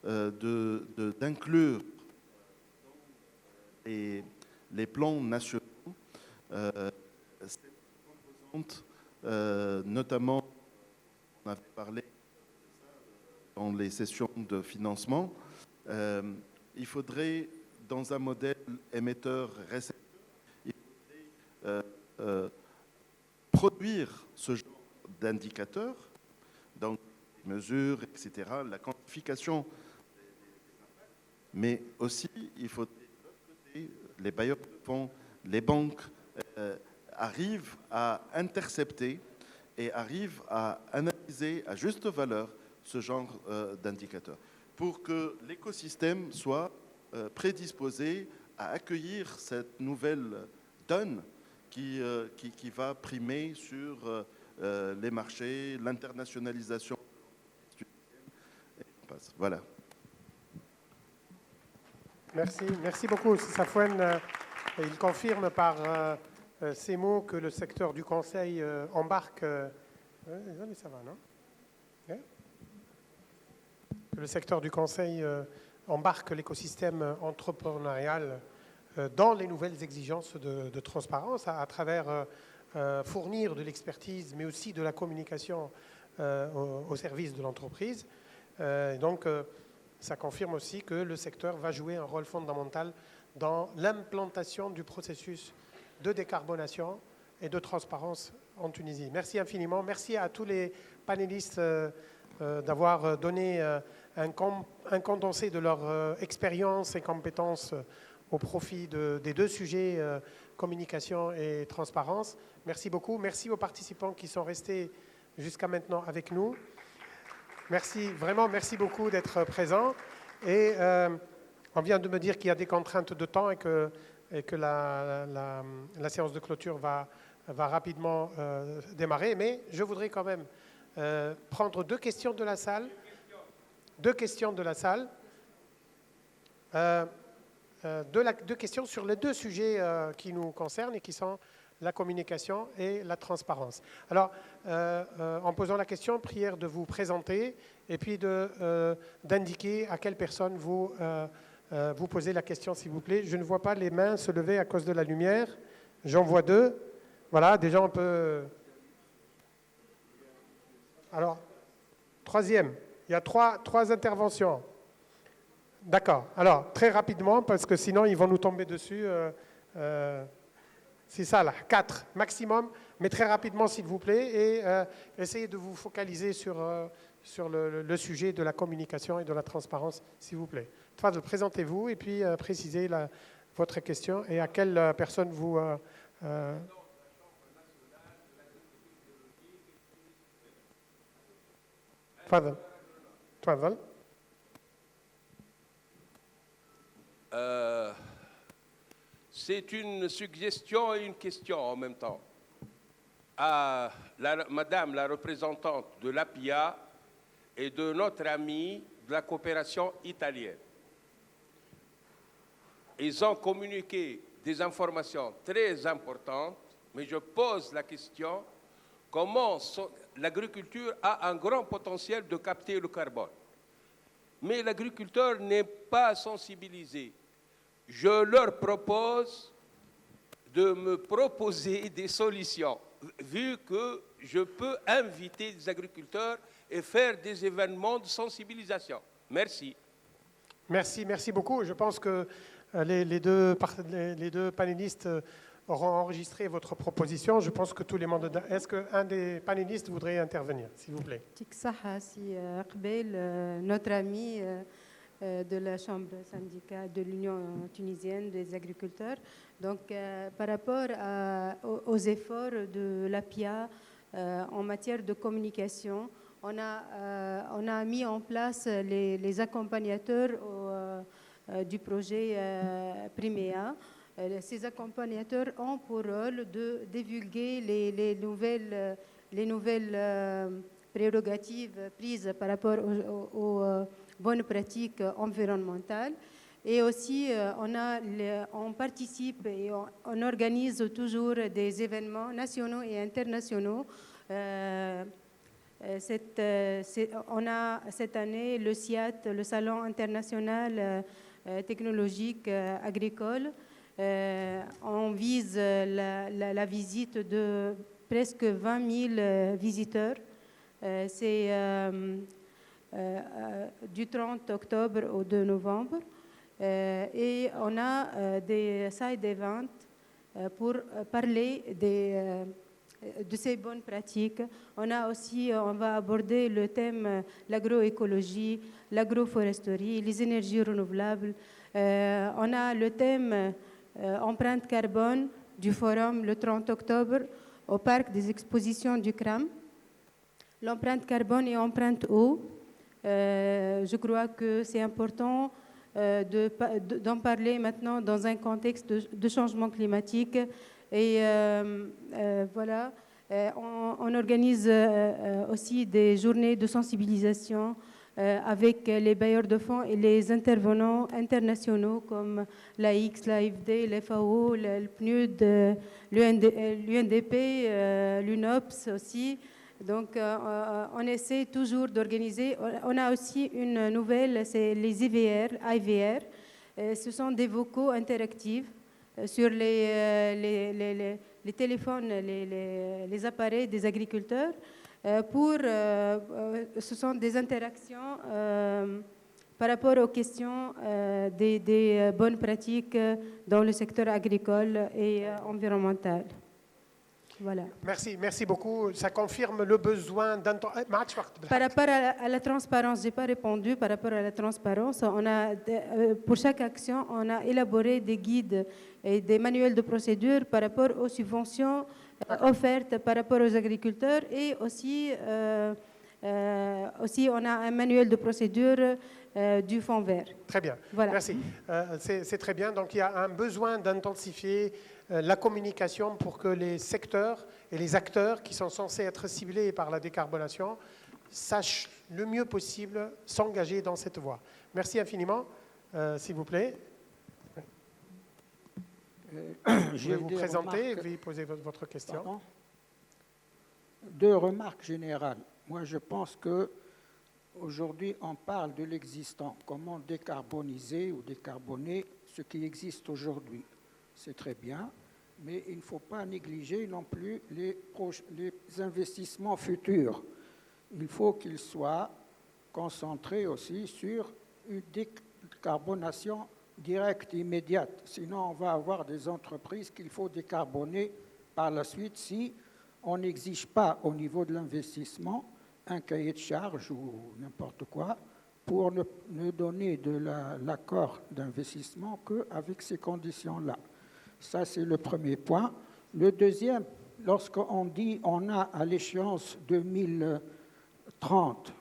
d'inclure les plans nationaux cette composante, notamment, on avait parlé dans les sessions de financement, il faudrait, dans un modèle émetteur-récepteur, produire ce genre d'indicateurs, donc les mesures, etc., la quantification, mais aussi, il faut les bailleurs de fonds, les banques arrivent à intercepter et arrivent à analyser à juste valeur ce genre d'indicateurs pour que l'écosystème soit prédisposé à accueillir cette nouvelle donne qui va primer sur les marchés, l'internationalisation. Voilà. Merci beaucoup, Safouane. Il confirme par ces mots que le secteur du conseil embarque. Ça va, non? Que le secteur du conseil embarque l'écosystème entrepreneurial dans les nouvelles exigences de transparence à travers fournir de l'expertise, mais aussi de la communication au service de l'entreprise. Donc, ça confirme aussi que le secteur va jouer un rôle fondamental dans l'implantation du processus de décarbonation et de transparence en Tunisie. Merci infiniment. Merci à tous les panélistes d'avoir donné un condensé de leur expérience et compétences au profit des deux sujets, communication et transparence. Merci beaucoup. Merci aux participants qui sont restés jusqu'à maintenant avec nous. Merci, vraiment, merci beaucoup d'être présents. Et on vient de me dire qu'il y a des contraintes de temps et que la séance de clôture va rapidement démarrer. Mais je voudrais quand même prendre deux questions de la salle. Deux questions de la salle. Deux questions sur les deux sujets qui nous concernent et qui sont la communication et la transparence. Alors, en posant la question, prière de vous présenter et puis d'indiquer à quelle personne vous posez la question, s'il vous plaît. Je ne vois pas les mains se lever à cause de la lumière. J'en vois 2. Voilà, déjà on peut... Alors, troisième, il y a trois interventions. D'accord. Alors, très rapidement, parce que sinon, ils vont nous tomber dessus. C'est ça, là. 4 maximum, mais très rapidement, s'il vous plaît. Et essayez de vous focaliser sur le sujet de la communication et de la transparence, s'il vous plaît. Présentez-vous et puis précisez votre question et à quelle personne vous... تفضل. C'est une suggestion et une question en même temps. À Madame la représentante de l'APIA et de notre amie de la coopération italienne. Ils ont communiqué des informations très importantes, mais je pose la question, comment l'agriculture a un grand potentiel de capter le carbone. Mais l'agriculteur n'est pas sensibilisé. Je leur propose de me proposer des solutions, vu que je peux inviter des agriculteurs et faire des événements de sensibilisation. Merci. Merci beaucoup. Je pense que les deux panélistes auront enregistré votre proposition. Je pense que tous les membres... Est-ce qu'un des panélistes voudrait intervenir, s'il vous plaît? Notre ami de la Chambre syndicale de l'Union tunisienne des agriculteurs. Donc, par rapport aux efforts de l'APIA en matière de communication, on a mis en place les accompagnateurs du projet Primea. Ces accompagnateurs ont pour rôle de divulguer les nouvelles prérogatives prises par rapport aux bonnes pratiques environnementales. Et aussi, on participe et on organise toujours des événements nationaux et internationaux. On a cette année le SIAT, le Salon international technologique agricole. On vise la visite de presque 20 000 visiteurs. C'est du 30 octobre au 2 novembre. Et on a des side events pour parler de ces bonnes pratiques. On va aborder le thème l'agroécologie, l'agroforesterie, les énergies renouvelables. On a le thème empreinte carbone du forum le 30 octobre au parc des expositions du CRAM. L'empreinte carbone et empreinte eau. Je crois que c'est important d'en parler maintenant dans un contexte de changement climatique. Et voilà, on organise aussi des journées de sensibilisation avec les bailleurs de fonds et les intervenants internationaux comme l'AX, l'AFD, l'FAO, le PNUD, l'UNDP, l'UNOPS aussi. Donc, on essaie toujours d'organiser. On a aussi une nouvelle, c'est les IVR. Ce sont des vocaux interactifs sur les téléphones, les appareils des agriculteurs. Ce sont des interactions par rapport aux questions des bonnes pratiques dans le secteur agricole et environnemental. Voilà. Merci beaucoup. Ça confirme le besoin d'un... Par rapport à la transparence, je n'ai pas répondu. Par rapport à la transparence, pour chaque action, on a élaboré des guides et des manuels de procédure par rapport aux subventions offertes par rapport aux agriculteurs et aussi on a un manuel de procédure du Fonds vert. Très bien, voilà. Merci. C'est très bien. Donc il y a un besoin d'intensifier la communication pour que les secteurs et les acteurs qui sont censés être ciblés par la décarbonation sachent le mieux possible s'engager dans cette voie. Merci infiniment. S'il vous plaît. Je vais vous présenter et puis poser votre question. Pardon? 2 remarques générales. Moi, je pense qu'aujourd'hui, on parle de l'existant. Comment décarboniser ou décarboner ce qui existe aujourd'hui. C'est très bien, mais il ne faut pas négliger non plus les investissements futurs. Il faut qu'ils soient concentrés aussi sur une décarbonation directe, immédiate. Sinon, on va avoir des entreprises qu'il faut décarboner par la suite si on n'exige pas au niveau de l'investissement un cahier de charges ou n'importe quoi pour ne donner de l'accord d'investissement qu'avec ces conditions-là. Ça, c'est le premier point. Le deuxième, lorsqu'on dit on a à l'échéance 2030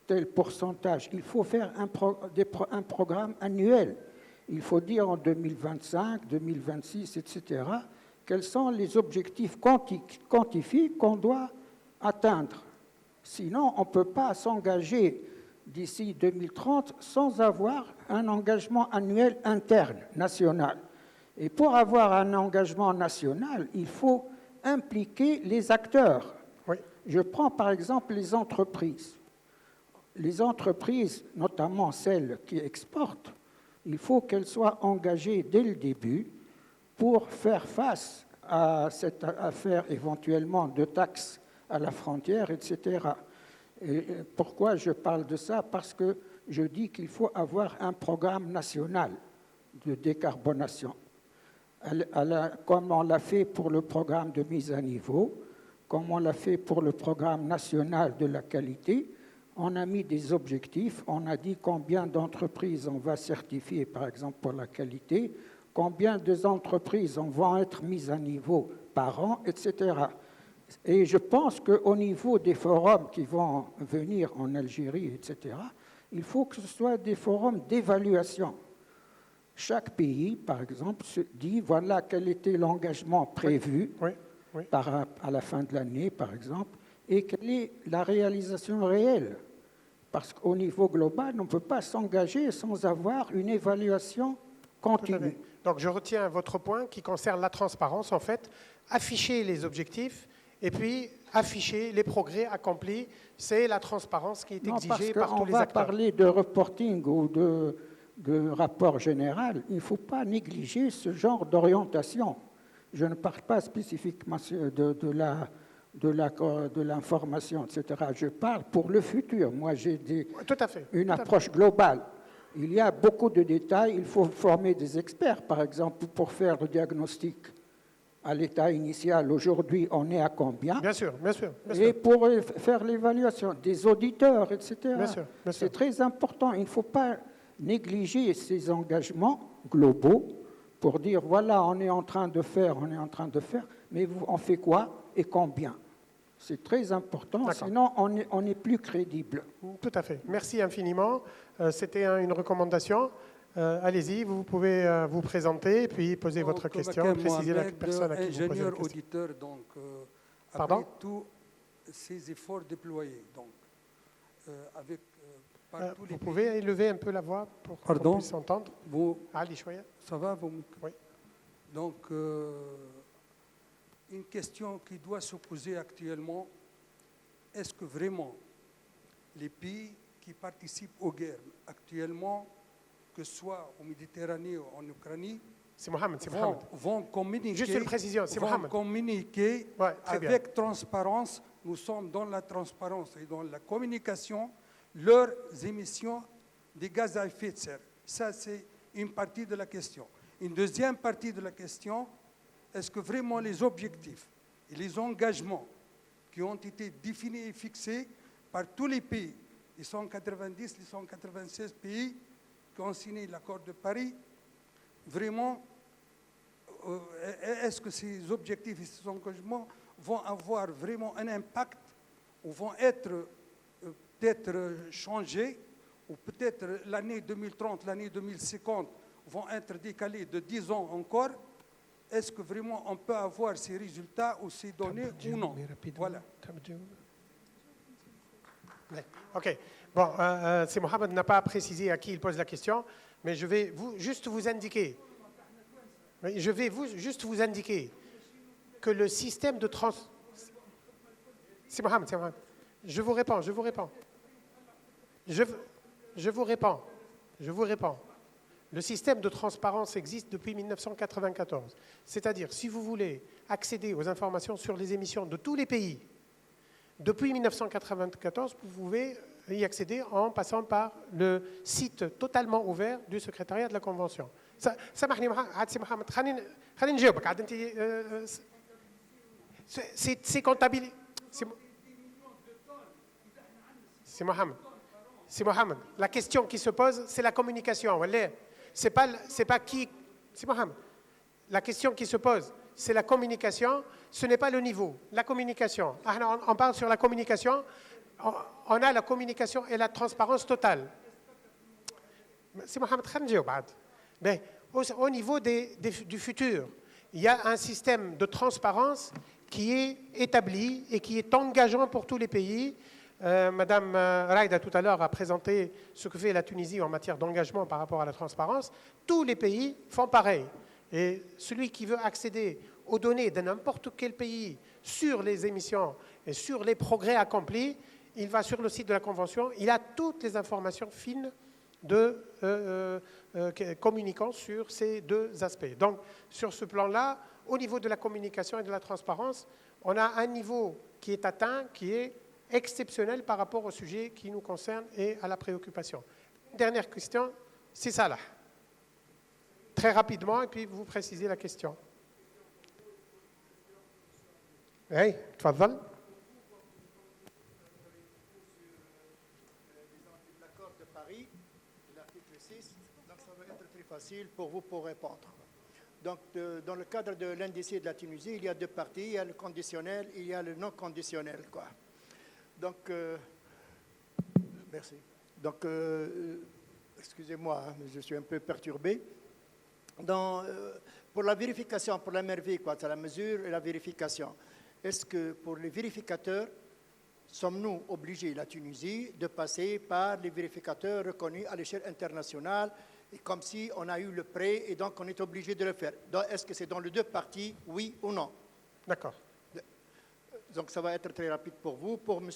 tel pourcentage, il faut faire un programme annuel. Il faut dire en 2025, 2026, etc., quels sont les objectifs quantifiés qu'on doit atteindre. Sinon, on ne peut pas s'engager d'ici 2030 sans avoir un engagement annuel interne, national. Et pour avoir un engagement national, il faut impliquer les acteurs. Oui. Je prends par exemple les entreprises. Les entreprises, notamment celles qui exportent, il faut qu'elles soient engagées dès le début pour faire face à cette affaire éventuellement de taxes à la frontière, etc. Et pourquoi je parle de ça? Parce que je dis qu'il faut avoir un programme national de décarbonation, comme on l'a fait pour le programme de mise à niveau, comme on l'a fait pour le programme national de la qualité. On a mis des objectifs, on a dit combien d'entreprises on va certifier, par exemple pour la qualité, combien d'entreprises vont être mises à niveau par an, etc. Et je pense qu'au niveau des forums qui vont venir en Algérie, etc., il faut que ce soit des forums d'évaluation. Chaque pays, par exemple, se dit voilà quel était l'engagement prévu à la fin de l'année, par exemple, et quelle est la réalisation réelle. Parce qu'au niveau global, on ne peut pas s'engager sans avoir une évaluation continue. Donc je retiens votre point qui concerne la transparence, en fait, afficher les objectifs et puis afficher les progrès accomplis. C'est la transparence qui est exigée par tous les acteurs. On va parler de reporting ou de rapport général. Il ne faut pas négliger ce genre d'orientation. Je ne parle pas spécifiquement de l'information, etc. Je parle pour le futur. Moi, j'ai une approche globale. Il y a beaucoup de détails. Il faut former des experts, par exemple, pour faire le diagnostic à l'état initial. Aujourd'hui, on est à combien? Bien sûr, bien sûr. Et pour faire l'évaluation, des auditeurs, etc. Bien sûr. C'est très important. Il ne faut pas négliger ces engagements globaux pour dire, voilà, on est en train de faire, mais on fait quoi et combien? C'est très important, sinon on n'est plus crédible. Tout à fait. Merci infiniment. C'était une recommandation. Allez-y, vous pouvez vous présenter et puis poser votre question, préciser la personne à qui vous posez la question. Auditeur, donc, Pardon? après tous ces efforts déployés, donc, avec par tous les vous pouvez élever un peu la voix pour qu'on puisse entendre. Ali Chouaya. Ça va vous... Oui. Donc, une question qui doit se poser actuellement, est-ce que vraiment les pays qui participent aux guerres actuellement, que ce soit en Méditerranée ou en Ukraine, vont communiquer, juste une précision, c'est Mohamed. Communiquer avec transparence. Nous sommes dans la transparence et dans la communication, leurs émissions de gaz à effet de serre. Ça, c'est une partie de la question. Une deuxième partie de la question, est-ce que vraiment les objectifs et les engagements qui ont été définis et fixés par tous les pays, les 190, les 196 pays qui ont signé l'accord de Paris, vraiment, est-ce que ces objectifs et ces engagements vont avoir vraiment un impact ou vont être peut-être changés, ou peut-être l'année 2030, l'année 2050 vont être décalés de 10 ans encore? Est-ce que vraiment on peut avoir ces résultats ou ces données ou non? Voilà. OK. Bon, c'est Mohamed n'a pas précisé à qui il pose la question, mais je vais juste vous indiquer. Je vais juste vous indiquer que le système de C'est Mohamed. Je vous réponds. Je vous réponds. Le système de transparence existe depuis 1994. C'est-à-dire, si vous voulez accéder aux informations sur les émissions de tous les pays, depuis 1994, vous pouvez y accéder en passant par le site totalement ouvert du secrétariat de la Convention. C'est comptabilisé. C'est Mohamed. La question qui se pose, c'est la communication. C'est pas qui. C'est Mohamed. La question qui se pose, c'est la communication. Ce n'est pas le niveau. La communication. On parle sur la communication. On a la communication et la transparence totale. C'est Mohamed Khanjio. Mais au niveau du futur, il y a un système de transparence qui est établi et qui est engageant pour tous les pays. Madame Raïda, tout à l'heure, a présenté ce que fait la Tunisie en matière d'engagement par rapport à la transparence. Tous les pays font pareil. Et celui qui veut accéder aux données de n'importe quel pays sur les émissions et sur les progrès accomplis, il va sur le site de la Convention, il a toutes les informations fines communiquant sur ces deux aspects. Donc, sur ce plan-là, au niveau de la communication et de la transparence, on a un niveau qui est atteint, qui est exceptionnel par rapport au sujet qui nous concerne et à la préoccupation. Dernière question, c'est Salah. Très rapidement, et puis vous précisez la question. Oui, tfaddal. L'accord de Paris, l'article 6, donc ça va être très facile pour vous pour répondre. Donc, dans le cadre de l'indice de la Tunisie, il y a deux parties, il y a le conditionnel, il y a le non conditionnel, quoi. Donc, merci. Donc, excusez-moi, mais je suis un peu perturbé. Pour la vérification, pour la MRV, quoi, c'est la mesure et la vérification. Est-ce que pour les vérificateurs, sommes-nous obligés, la Tunisie, de passer par les vérificateurs reconnus à l'échelle internationale, et comme si on a eu le prêt et donc on est obligé de le faire? Est-ce que c'est dans les deux parties, oui ou non? D'accord. Donc ça va être très rapide pour vous. Pour M.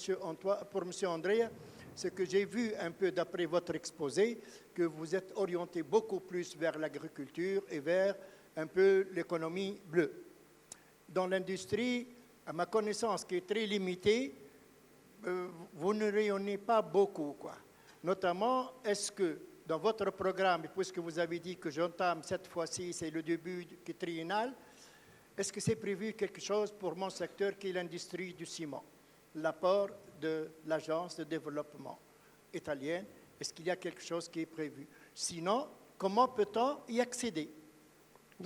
André, ce que j'ai vu un peu d'après votre exposé, que vous êtes orienté beaucoup plus vers l'agriculture et vers un peu l'économie bleue. Dans l'industrie, à ma connaissance, qui est très limitée, vous ne rayonnez pas beaucoup, quoi. Notamment, est-ce que dans votre programme, puisque vous avez dit que j'entame cette fois-ci, c'est le début qui est triennal, est-ce que c'est prévu quelque chose pour mon secteur qui est l'industrie du ciment? L'apport de l'agence de développement italienne, est-ce qu'il y a quelque chose qui est prévu? Sinon, comment peut-on y accéder?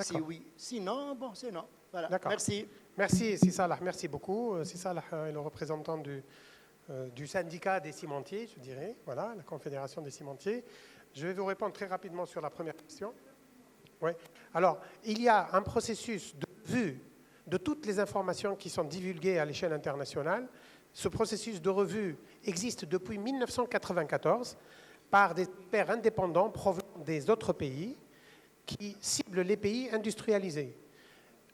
Si oui, sinon, bon, c'est non. Voilà, merci. Merci, Sissalah, merci beaucoup. Sissalah est le représentant du syndicat des cimentiers, je dirais, voilà, la Confédération des cimentiers. Je vais vous répondre très rapidement sur la première question. Oui. Alors, il y a un processus de revue de toutes les informations qui sont divulguées à l'échelle internationale. Ce processus de revue existe depuis 1994 par des experts indépendants provenant des autres pays qui ciblent les pays industrialisés.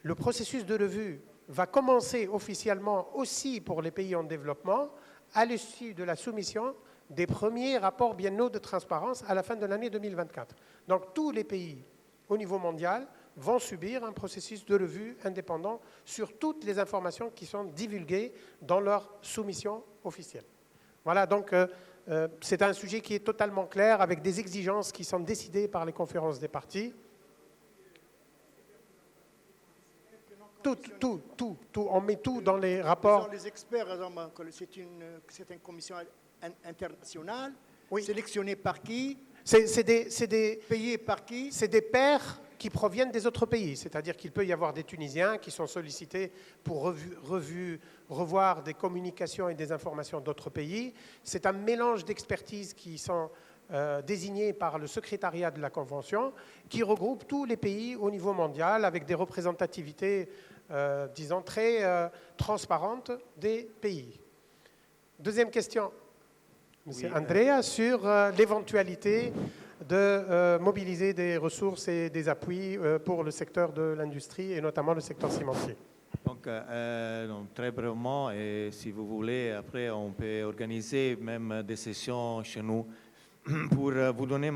Le processus de revue va commencer officiellement aussi pour les pays en développement à l'issue de la soumission des premiers rapports biennaux de transparence à la fin de l'année 2024. Donc tous les pays au niveau mondial vont subir un processus de revue indépendant sur toutes les informations qui sont divulguées dans leur soumission officielle. Voilà, donc c'est un sujet qui est totalement clair avec des exigences qui sont décidées par les conférences des parties. Tout, on met tout dans les rapports. Les experts, c'est une commission internationale, oui. Sélectionnée par qui? Payée par qui? C'est des pairs qui proviennent des autres pays. C'est-à-dire qu'il peut y avoir des Tunisiens qui sont sollicités pour revoir des communications et des informations d'autres pays. C'est un mélange d'expertises qui sont désignés par le secrétariat de la Convention, qui regroupe tous les pays au niveau mondial avec des représentativités, disons, très transparentes des pays. Deuxième question, M. Andrea, sur l'éventualité de mobiliser des ressources et des appuis pour le secteur de l'industrie et notamment le secteur cimentier. Donc, très brièvement, et si vous voulez, après, on peut organiser même des sessions chez nous pour vous donner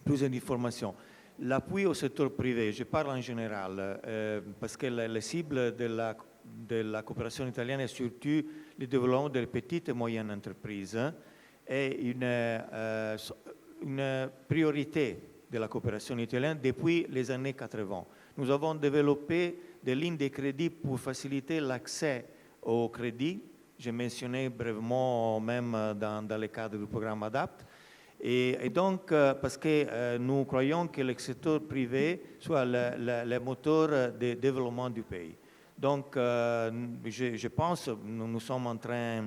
plus d'informations. L'appui au secteur privé, je parle en général, parce que la cible de la coopération italienne est surtout le développement des petites et moyennes entreprises et une priorité de la coopération italienne depuis les années 80. Nous avons développé des lignes de crédit pour faciliter l'accès au crédit. J'ai mentionné brièvement même dans le cadre du programme ADAPT. Et donc, parce que nous croyons que le secteur privé soit le moteur de développement du pays. Donc, je pense que nous sommes en train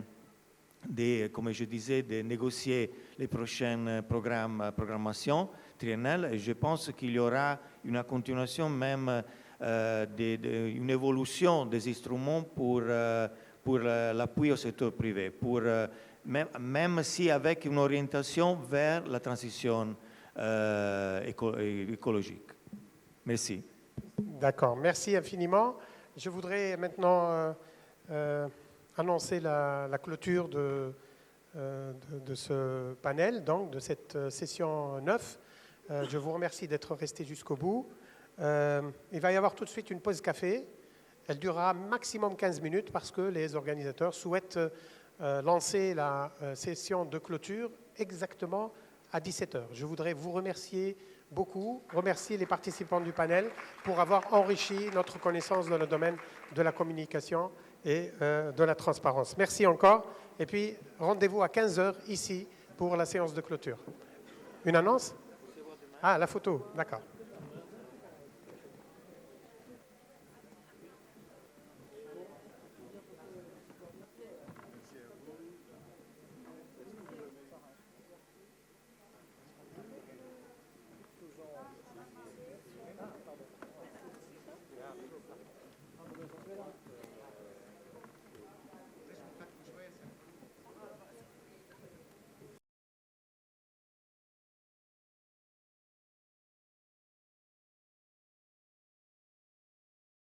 comme je disais, de négocier les prochaines programmations triennales. Et je pense qu'il y aura une continuation même une évolution des instruments pour l'appui au secteur privé, même si avec une orientation vers la transition écologique. Merci. D'accord, merci infiniment. Je voudrais maintenant annoncer la clôture de ce panel, donc de cette session 9. Je vous remercie d'être resté jusqu'au bout. Il va y avoir tout de suite une pause café. Elle durera maximum 15 minutes parce que les organisateurs souhaitent lancer la session de clôture exactement à 17h. Je voudrais vous remercier beaucoup, remercier les participants du panel pour avoir enrichi notre connaissance dans le domaine de la communication et de la transparence. Merci encore. Et puis, rendez-vous à 15h ici pour la séance de clôture. Une annonce ? Ah, la photo, d'accord.